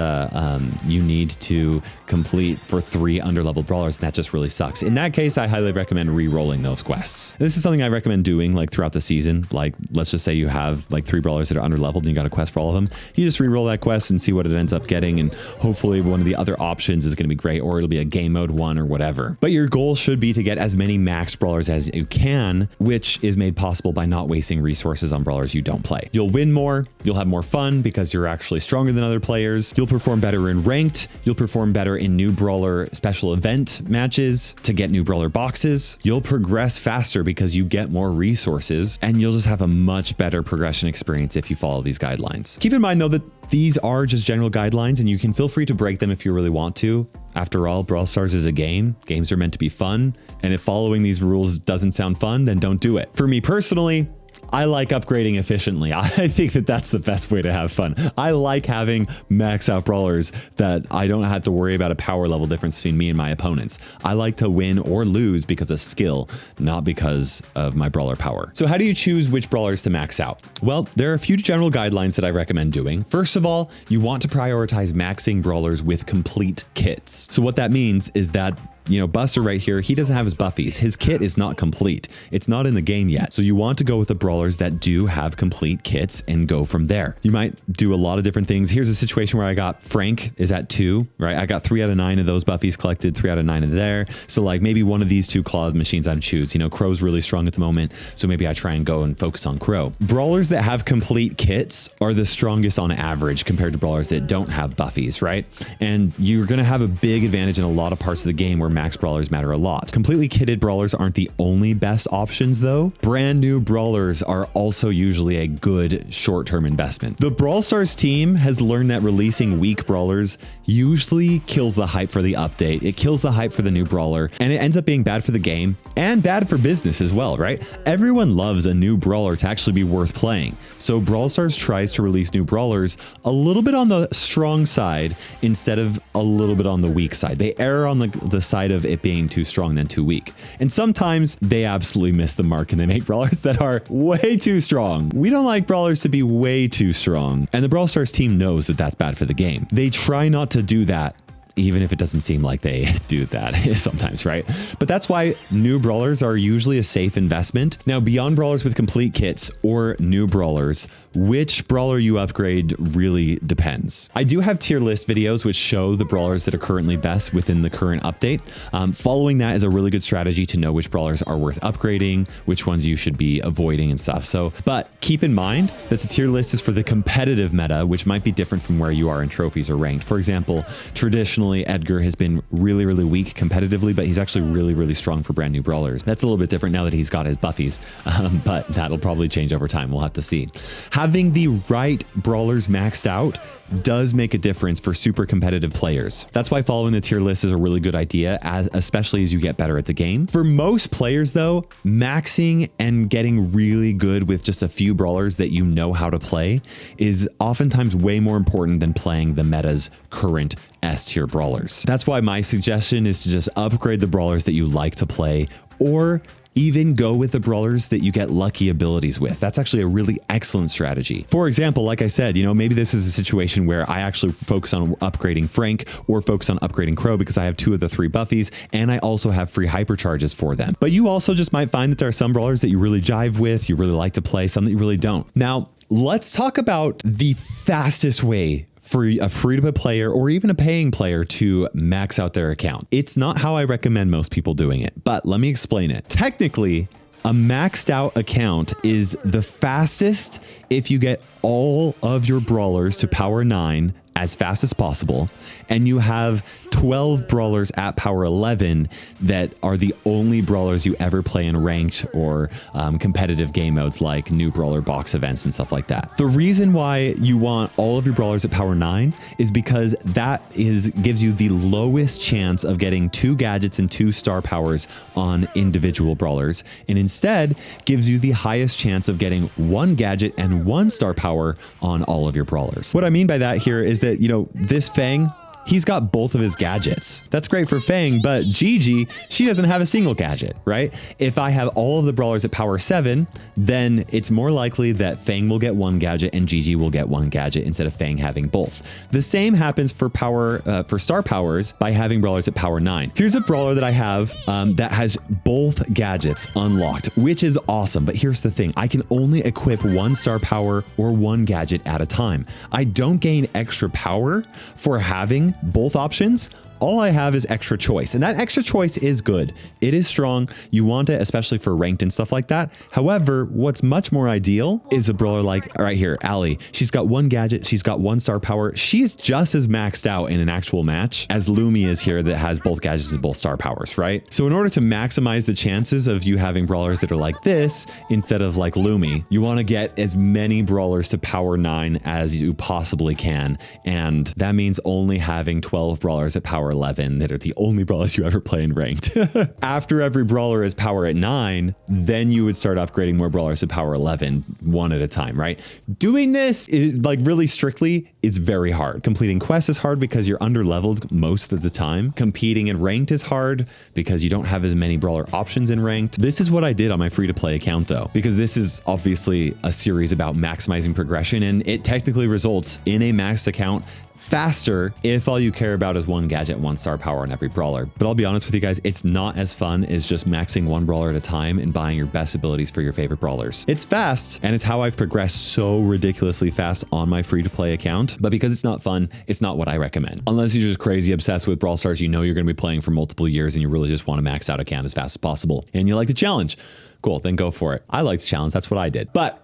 you need to complete for 3 underleveled brawlers, and that just really sucks. In that case, I highly recommend re-rolling those quests. This is something I recommend doing like throughout the season. Like, let's just say you have like 3 brawlers that are underleveled and you got a quest for all of them. You just re-roll that quest and see what it ends up getting. And hopefully one of the other options is going to be great, or it'll be a game mode one or whatever. But your goal should be to get as many max brawlers as you can, which is made possible by not wasting resources on brawlers you don't play. You'll win more, you'll have more fun because you're actually stronger than other players. You'll perform better in ranked, you'll perform better in new brawler special event matches to get new brawler boxes. You'll progress faster because you get more resources, and you'll just have a much better progression experience if you follow these guidelines. Keep in mind though that these are just general guidelines, and you can feel free to break them if you really want to. After all, Brawl Stars is a game. Games are meant to be fun. And if following these rules doesn't sound fun, then don't do it. For me personally, I like upgrading efficiently. I think that that's the best way to have fun. I like having max out brawlers that I don't have to worry about a power level difference between me and my opponents. I like to win or lose because of skill, not because of my brawler power. So how do you choose which brawlers to max out? Well, there are a few general guidelines that I recommend doing. First of all, you want to prioritize maxing brawlers with complete kits. So what that means is that, you know, Buster right here, he doesn't have his buffies. His kit is not complete. It's not in the game yet. So you want to go with the brawlers that do have complete kits and go from there. You might do a lot of different things. Here's a situation where I got Frank is at 2, right? I got 3 out of 9 of those buffies collected, 3 out of 9 of there. So like maybe one of these 2 claw machines I'd choose. You know, Crow's really strong at the moment, so maybe I try and go and focus on Crow. Brawlers that have complete kits are the strongest on average compared to brawlers that don't have buffies, right? And you're going to have a big advantage in a lot of parts of the game where max brawlers matter a lot. Completely kitted brawlers aren't the only best options though. Brand new brawlers are also usually a good short-term investment. The Brawl Stars team has learned that releasing weak brawlers usually kills the hype for the update. It kills the hype for the new brawler, and it ends up being bad for the game and bad for business as well, right? Everyone loves a new brawler to actually be worth playing. So Brawl Stars tries to release new brawlers a little bit on the strong side instead of a little bit on the weak side. They err on the side of it being too strong than too weak. And sometimes they absolutely miss the mark and they make brawlers that are way too strong. We don't like brawlers to be way too strong. And the Brawl Stars team knows that that's bad for the game. They try not to do that, even if it doesn't seem like they do that sometimes, right? But that's why new brawlers are usually a safe investment. Now, beyond brawlers with complete kits or new brawlers, which brawler you upgrade really depends. I do have tier list videos which show the brawlers that are currently best within the current update. Following that is a really good strategy to know which brawlers are worth upgrading, which ones you should be avoiding and stuff. So, but keep in mind that the tier list is for the competitive meta, which might be different from where you are in trophies or ranked. For example, traditionally Edgar has been really, really weak competitively, but he's actually really, really strong for brand new brawlers. That's a little bit different now that he's got his buffies, but that'll probably change over time. We'll have to see. Having the right brawlers maxed out does make a difference for super competitive players. That's why following the tier list is a really good idea, especially as you get better at the game. For most players though, maxing and getting really good with just a few brawlers that you know how to play is oftentimes way more important than playing the meta's current S tier brawlers. That's why my suggestion is to just upgrade the brawlers that you like to play, or even go with the brawlers that you get lucky abilities with. That's actually a really excellent strategy. For example, like I said, you know, maybe this is a situation where I actually focus on upgrading Frank or focus on upgrading Crow because I have 2 of the 3 buffies and I also have free hypercharges for them. But you also just might find that there are some brawlers that you really jive with, you really like to play, some that you really don't. Now, let's talk about the fastest way for a free-to-play player or even a paying player to max out their account. It's not how I recommend most people doing it, but let me explain it. Technically, a maxed out account is the fastest if you get all of your brawlers to power 9 as fast as possible, and you have 12 brawlers at power 11 that are the only brawlers you ever play in ranked or competitive game modes like new brawler box events and stuff like that. The reason why you want all of your brawlers at power 9 is because that gives you the lowest chance of getting 2 gadgets and 2 star powers on individual brawlers, and instead gives you the highest chance of getting 1 gadget and 1 star power on all of your brawlers. What I mean by that here is that, you know, this Fang he's got both of his gadgets. That's great for Fang, but Gigi, she doesn't have a single gadget, right? If I have all of the brawlers at power 7, then it's more likely that Fang will get one gadget and Gigi will get one gadget instead of Fang having both. The same happens for star powers by having brawlers at power 9. Here's a brawler that I have that has both gadgets unlocked, which is awesome. But here's the thing, I can only equip one star power or one gadget at a time. I don't gain extra power for having both options. All I have is extra choice, and that extra choice is good. It is strong. You want it, especially for ranked and stuff like that. However, what's much more ideal is a brawler like right here, Allie. She's got one gadget. She's got one star power. She's just as maxed out in an actual match as Lumi is here that has both gadgets and both star powers, right? So in order to maximize the chances of you having brawlers that are like this instead of like Lumi, you want to get as many brawlers to power 9 as you possibly can. And that means only having 12 brawlers at power 11 that are the only brawlers you ever play in ranked. After every brawler is power at 9, then you would start upgrading more brawlers to power 11 one at a time, right? Doing this is like really strictly is very hard. Completing quests is hard because you're under leveled most of the time. Competing in ranked is hard because you don't have as many brawler options in ranked. This is what I did on my free to play account though, because this is obviously a series about maximizing progression, and it technically results in a maxed account faster if all you care about is one gadget, one star power on every brawler. But I'll be honest with you guys, it's not as fun as just maxing one brawler at a time and buying your best abilities for your favorite brawlers. It's fast, and it's how I've progressed so ridiculously fast on my free to play account. But because it's not fun, it's not what I recommend. Unless you're just crazy obsessed with Brawl Stars, you know you're going to be playing for multiple years and you really just want to max out account as fast as possible, and you like the challenge. Cool, then go for it. I like the challenge. That's what I did. But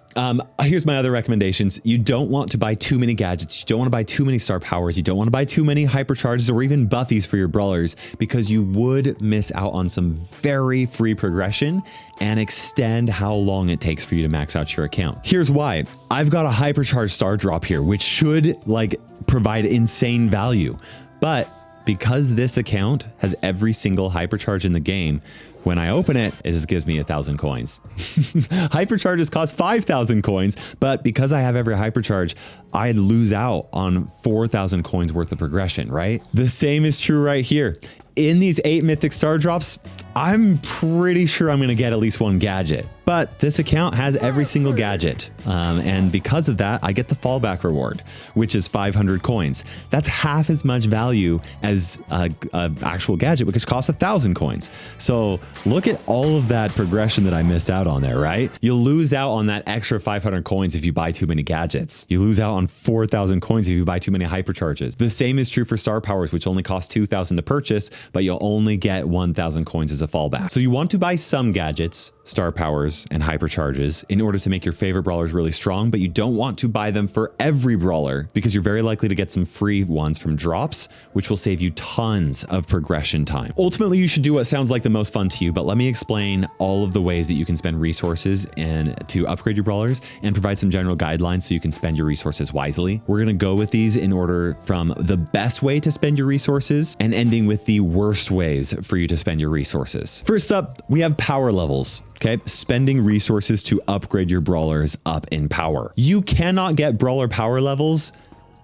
here's my other recommendations. You don't want to buy too many gadgets. You don't want to buy too many star powers. You don't want to buy too many hypercharges or even buffies for your brawlers, because you would miss out on some very free progression and extend how long it takes for you to max out your account. Here's why. I've got a hypercharged star drop here, which should like provide insane value. But because this account has every single hypercharge in the game, when I open it, it just gives me 1,000 coins. Hypercharges cost 5,000 coins, but because I have every hypercharge, I lose out on 4,000 coins worth of progression, right? The same is true right here. In these 8 mythic star drops, I'm pretty sure I'm going to get at least one gadget, but this account has every single gadget. And because of that, I get the fallback reward, which is 500 coins. That's half as much value as an actual gadget, which costs 1,000 coins. So look at all of that progression that I missed out on there, right? You'll lose out on that extra 500 coins if you buy too many gadgets. You lose out on 4,000 coins if you buy too many hypercharges. The same is true for star powers, which only cost 2,000 to purchase, but you'll only get 1,000 coins as a fallback. So you want to buy some gadgets, star powers, and hypercharges in order to make your favorite brawlers really strong, but you don't want to buy them for every brawler because you're very likely to get some free ones from drops, which will save you tons of progression time. Ultimately, you should do what sounds like the most fun to you, but let me explain all of the ways that you can spend resources and to upgrade your brawlers and provide some general guidelines so you can spend your resources wisely. We're going to go with these in order from the best way to spend your resources and ending with the worst ways for you to spend your resources. First up, we have power levels. Okay, spending resources to upgrade your brawlers up in power. You cannot get brawler power levels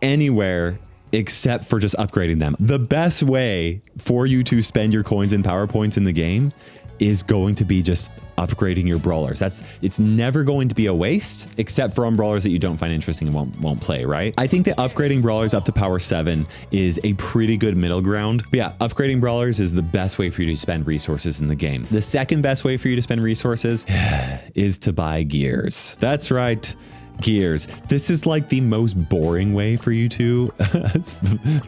anywhere except for just upgrading them. The best way for you to spend your coins and power points in the game is going to be just upgrading your brawlers. It's never going to be a waste, except for on brawlers that you don't find interesting and won't play, right? I think that upgrading brawlers up to power 7 is a pretty good middle ground. But yeah, upgrading brawlers is the best way for you to spend resources in the game. The second best way for you to spend resources is to buy gears. That's right. Gears. This is like the most boring way for you to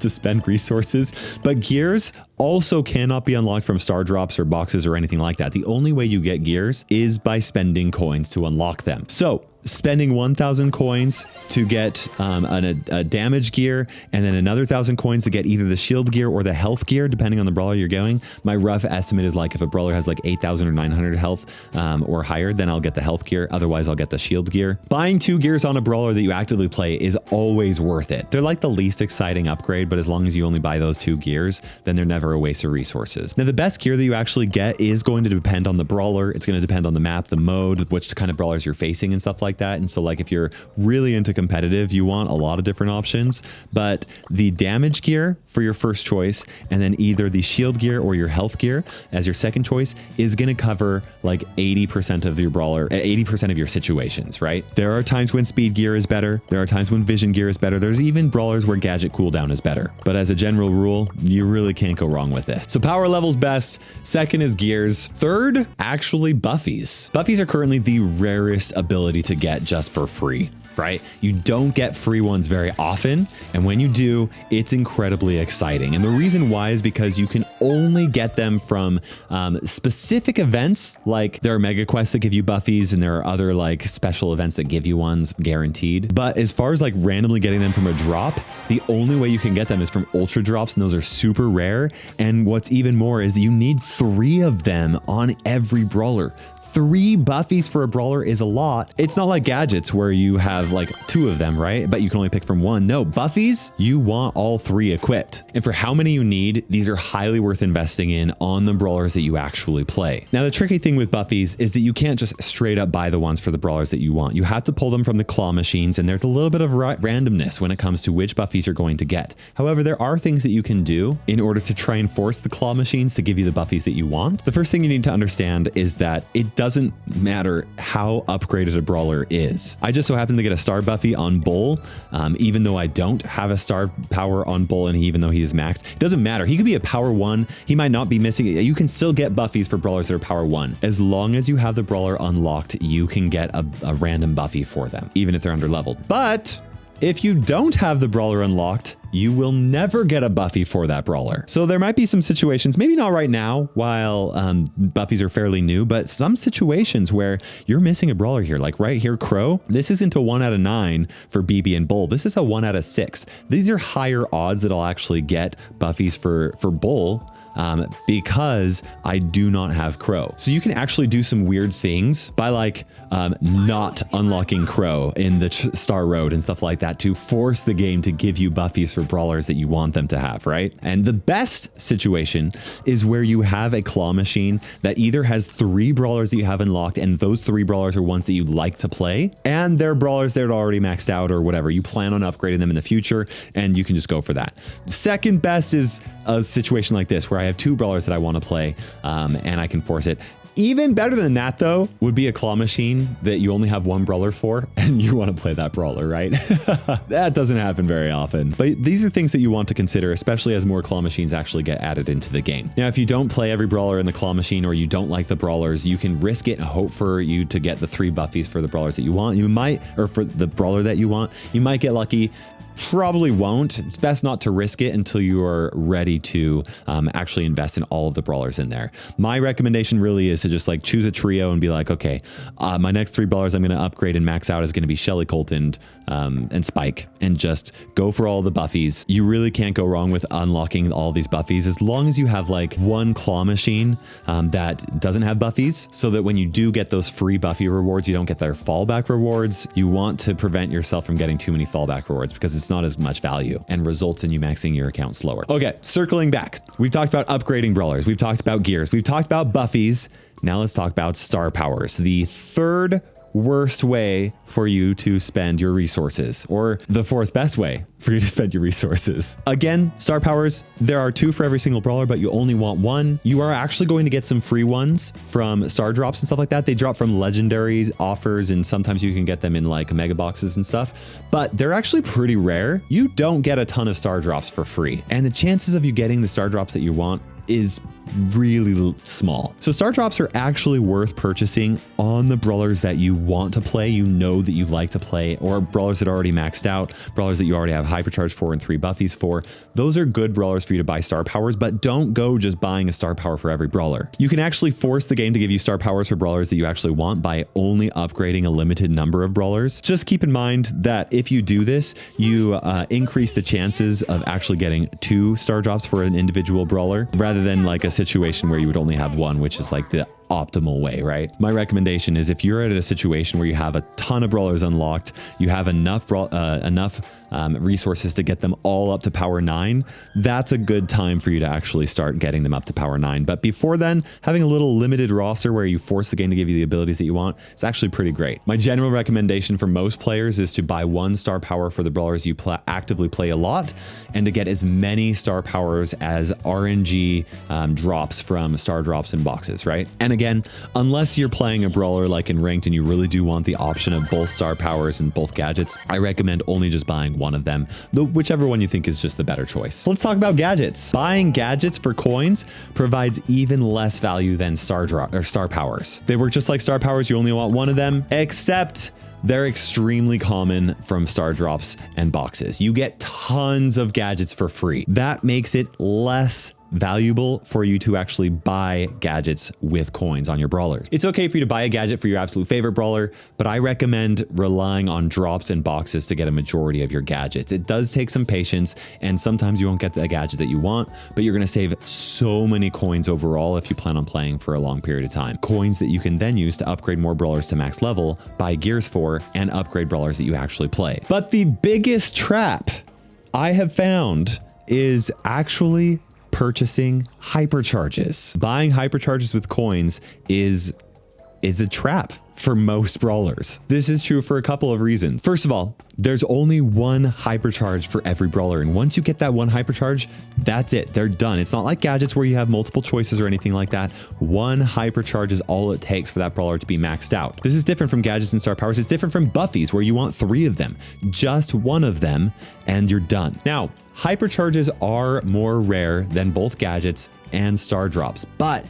spend resources, but gears also cannot be unlocked from star drops or boxes or anything like that. The only way you get gears is by spending coins to unlock them. So spending 1,000 coins to get a damage gear, and then another 1,000 coins to get either the shield gear or the health gear, depending on the brawler you're going. My rough estimate is like if a brawler has like 8,000 or 900 health or higher, then I'll get the health gear. Otherwise, I'll get the shield gear. Buying 2 gears on a brawler that you actively play is always worth it. They're like the least exciting upgrade, but as long as you only buy those 2 gears, then they're never a waste of resources. Now, the best gear that you actually get is going to depend on the brawler. It's going to depend on the map, the mode, which kind of brawlers you're facing and stuff like like that. And so like if you're really into competitive, you want a lot of different options, but the damage gear for your first choice, and then either the shield gear or your health gear as your second choice is going to cover like 80% of your brawler, 80% of your situations, right? There are times when speed gear is better. There are times when vision gear is better. There's even brawlers where gadget cooldown is better. But as a general rule, you really can't go wrong with this. So power level's best. Second is gears. Third, actually Buffies. Buffies are currently the rarest ability to get just for free, right? You don't get free ones very often. And when you do, it's incredibly exciting. And the reason why is because you can only get them from specific events. Like there are mega quests that give you Buffies, and there are other like special events that give you ones guaranteed. But as far as like randomly getting them from a drop, the only way you can get them is from ultra drops, and those are super rare. And what's even more is you need 3 of them on every brawler. 3 Buffies for a brawler is a lot. It's not like gadgets where you have like 2 of them, right? But you can only pick from 1. No, Buffies, you want all 3 equipped. And for how many you need, these are highly worth investing in on the brawlers that you actually play. Now, the tricky thing with Buffies is that you can't just straight up buy the ones for the brawlers that you want. You have to pull them from the claw machines, and there's a little bit of randomness when it comes to which Buffies you're going to get. However, there are things that you can do in order to try and force the claw machines to give you the Buffies that you want. The first thing you need to understand is that it doesn't matter how upgraded a brawler is. I just so happen to get a star Buffy on Bull, even though I don't have a star power on Bull, and even though he is maxed, it doesn't matter. He could be a power 1. He might not be missing it. You can still get Buffies for brawlers that are power 1. As long as you have the brawler unlocked, you can get a random Buffy for them, even if they're under leveled. But if you don't have the brawler unlocked, you will never get a Buffy for that brawler. So there might be some situations, maybe not right now while Buffies are fairly new, but some situations where you're missing a brawler here. Like right here, Crow, this isn't a 1 out of 9 for BB and Bull. This is a 1 out of 6. These are higher odds that I'll actually get Buffies for Bull, because I do not have Crow. So you can actually do some weird things by like not unlocking Crow in the Star Road and stuff like that to force the game to give you Buffies for brawlers that you want them to have, right? And the best situation is where you have a claw machine that either has 3 brawlers that you have unlocked, and those 3 brawlers are ones that you like to play, and they're brawlers that are already maxed out or whatever. You plan on upgrading them in the future, and you can just go for that. Second best is a situation like this where I have 2 brawlers that I want to play, and I can force it. Even better than that, though, would be a claw machine that you only have 1 brawler for, and you want to play that brawler, right? That doesn't happen very often. But these are things that you want to consider, especially as more claw machines actually get added into the game. Now, if you don't play every brawler in the claw machine, or you don't like the brawlers, you can risk it and hope for you to get the 3 Buffies for the brawlers that you want. You might, or for the brawler that you want, you might get lucky. Probably won't. It's best not to risk it until you are ready to actually invest in all of the brawlers in there. My recommendation really is to just like choose a trio and be like, okay, my next 3 brawlers I'm going to upgrade and max out is going to be Shelly, Colt, and Spike, and just go for all the Buffies. You really can't go wrong with unlocking all these Buffies as long as you have like 1 claw machine that doesn't have Buffies, so that when you do get those free Buffy rewards, you don't get their fallback rewards. You want to prevent yourself from getting too many fallback rewards because it's not as much value and results in you maxing your account slower. Okay, circling back. We've talked about upgrading brawlers. We've talked about gears. We've talked about Buffies. Now let's talk about star powers. The third worst way for you to spend your resources, or the 4th best way for you to spend your resources. Again, star powers, there are 2 for every single brawler, but you only want 1. You are actually going to get some free ones from star drops and stuff like that. They drop from legendaries offers, and sometimes you can get them in like mega boxes and stuff, but they're actually pretty rare. You don't get a ton of star drops for free, and the chances of you getting the star drops that you want is really small. So star drops are actually worth purchasing on the brawlers that you want to play, you know that you like to play, or brawlers that are already maxed out, brawlers that you already have hypercharge for and 3 Buffies for. Those are good brawlers for you to buy star powers, but don't go just buying a star power for every brawler. You can actually force the game to give you star powers for brawlers that you actually want by only upgrading a limited number of brawlers. Just keep in mind that if you do this, you increase the chances of actually getting 2 star drops for an individual brawler rather than like a situation where you would only have 1, which is like the optimal way, right? My recommendation is if you're at a situation where you have a ton of brawlers unlocked, you have enough resources to get them all up to power 9, that's a good time for you to actually start getting them up to power 9. But before then, having a little limited roster where you force the game to give you the abilities that you want, it's actually pretty great. My general recommendation for most players is to buy 1 star power for the brawlers you actively play a lot, and to get as many star powers as RNG drops from star drops in boxes, right? And again, unless you're playing a brawler like in ranked and you really do want the option of both star powers and both gadgets, I recommend only just buying one of them, whichever one you think is just the better choice. Let's talk about gadgets. Buying gadgets for coins provides even less value than star powers. They work just like star powers. You only want one of them, except they're extremely common from star drops and boxes. You get tons of gadgets for free. That makes it less valuable for you to actually buy gadgets with coins on your brawlers. It's okay for you to buy a gadget for your absolute favorite brawler, but I recommend relying on drops and boxes to get a majority of your gadgets. It does take some patience, and sometimes you won't get the gadget that you want, but you're going to save so many coins overall if you plan on playing for a long period of time. Coins that you can then use to upgrade more brawlers to max level, buy gears for, and upgrade brawlers that you actually play. But the biggest trap I have found is actually purchasing hypercharges. Buying hypercharges with coins is a trap for most brawlers. This is true for a couple of reasons. First of all, there's only one hypercharge for every brawler, and once you get that one hypercharge, that's it. They're done. It's not like gadgets where you have multiple choices or anything like that. One hypercharge is all it takes for that brawler to be maxed out. This is different from gadgets and star powers. It's different from Buffy's where you want 3 of them. Just one of them and you're done. Now, hypercharges are more rare than both gadgets and star drops, but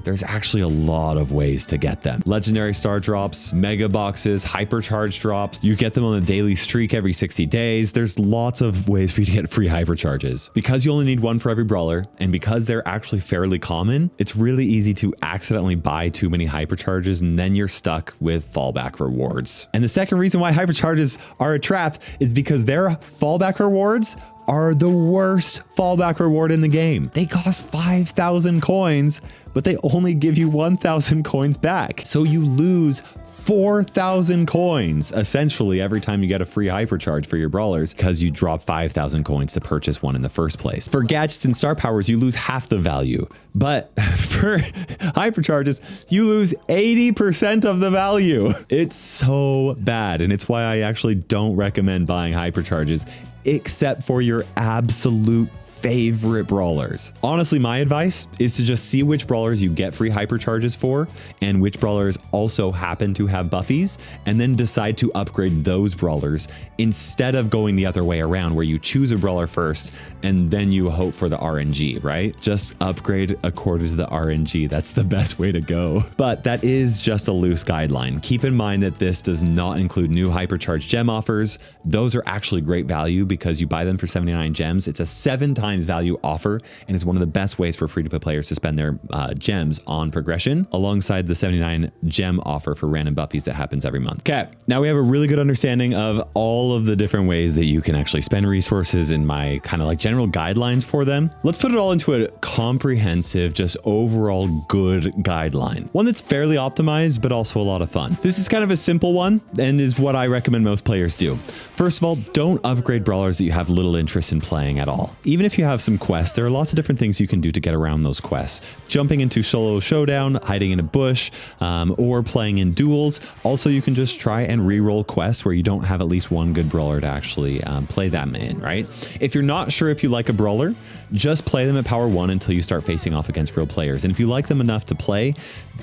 there's actually a lot of ways to get them. Legendary star drops, mega boxes, hypercharge drops. You get them on a daily streak every 60 days. There's lots of ways for you to get free hypercharges. Because you only need one for every brawler, and because they're actually fairly common, it's really easy to accidentally buy too many hypercharges, and then you're stuck with fallback rewards. And the second reason why hypercharges are a trap is because their fallback rewards are the worst fallback reward in the game. They cost 5,000 coins, but they only give you 1,000 coins back. So you lose 4,000 coins essentially every time you get a free hypercharge for your brawlers because you drop 5,000 coins to purchase one in the first place. For gadgets and star powers, you lose half the value, but for hypercharges, you lose 80% of the value. It's so bad, and it's why I actually don't recommend buying hypercharges except for your absolute favorite brawlers. Honestly, my advice is to just see which brawlers you get free hypercharges for and which brawlers also happen to have buffies, and then decide to upgrade those brawlers instead of going the other way around where you choose a brawler first and then you hope for the RNG, right? Just upgrade according to the RNG. That's the best way to go. But that is just a loose guideline. Keep in mind that this does not include new hypercharge gem offers. Those are actually great value because you buy them for 79 gems. It's a 7 times value offer and is one of the best ways for free-to-play players to spend their gems on progression, alongside the 79 gem offer for random buffies that happens every month. Okay, now we have a really good understanding of all of the different ways that you can actually spend resources and my kind of like general guidelines for them. Let's put it all into a comprehensive, just overall good guideline. One that's fairly optimized, but also a lot of fun. This is kind of a simple one and is what I recommend most players do. First of all, don't upgrade brawlers that you have little interest in playing at all. Even if you have some quests, there are lots of different things you can do to get around those quests. Jumping into solo showdown, hiding in a bush, or playing in duels. Also, you can just try and re-roll quests where you don't have at least one good brawler to actually play them in, right? If you're not sure if you like a brawler, just play them at power 1 until you start facing off against real players. And if you like them enough to play,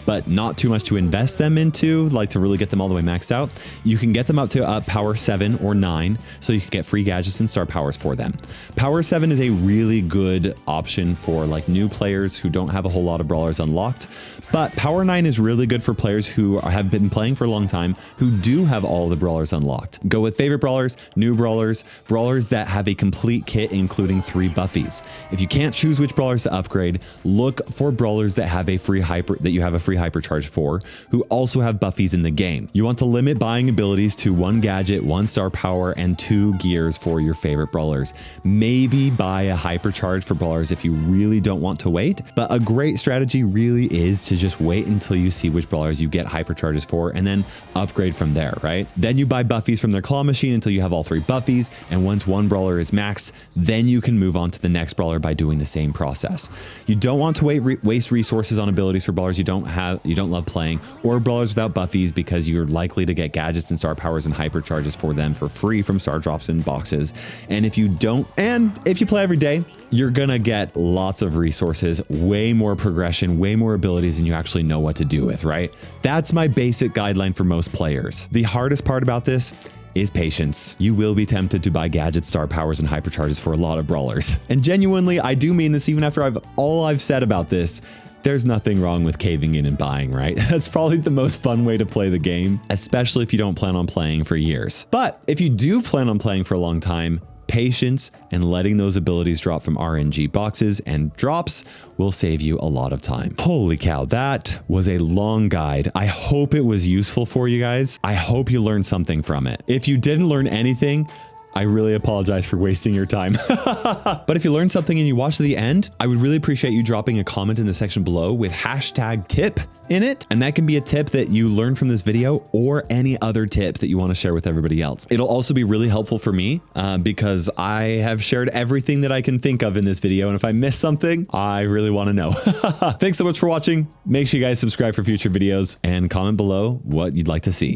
but not too much to invest them into, like to really get them all the way maxed out, you can get them up to power 7 or 9, so you can get free gadgets and star powers for them. Power 7 is a really good option for like new players who don't have a whole lot of brawlers unlocked, but power 9 is really good for players who have been playing for a long time, who do have all the brawlers unlocked. Go with favorite brawlers, new brawlers, brawlers that have a complete kit including 3 buffies. If you can't choose which brawlers to upgrade, look for brawlers that have a free hypercharge for, who also have buffies in the game. You want to limit buying abilities to 1 gadget, 1 star power, and 2 gears for your favorite brawlers. Maybe buy a hypercharge for brawlers if you really don't want to wait. But a great strategy really is to just wait until you see which brawlers you get hypercharges for and then upgrade from there, right? Then you buy Buffies from their claw machine until you have all 3 Buffies. And once one brawler is maxed, then you can move on to the next brawler by doing the same process. You don't want to waste resources on abilities for brawlers you don't love playing, or brawlers without Buffies, because you're likely to get gadgets and star powers and hypercharges for them for free from star drops and boxes. And if you play every day, you're gonna get lots of resources, way more progression, way more abilities than you actually know what to do with, right? That's my basic guideline for most players. The hardest part about this is patience. You will be tempted to buy gadgets, star powers, and hypercharges for a lot of brawlers. And genuinely, I do mean this even after all I've said about this. There's nothing wrong with caving in and buying, right? That's probably the most fun way to play the game, especially if you don't plan on playing for years. But if you do plan on playing for a long time, patience and letting those abilities drop from RNG boxes and drops will save you a lot of time. Holy cow, that was a long guide. I hope it was useful for you guys. I hope you learned something from it. If you didn't learn anything, I really apologize for wasting your time. But if you learned something and you watched to the end, I would really appreciate you dropping a comment in the section below with #tip in it. And that can be a tip that you learned from this video or any other tip that you want to share with everybody else. It'll also be really helpful for me because I have shared everything that I can think of in this video. And if I miss something, I really want to know. Thanks so much for watching. Make sure you guys subscribe for future videos and comment below what you'd like to see.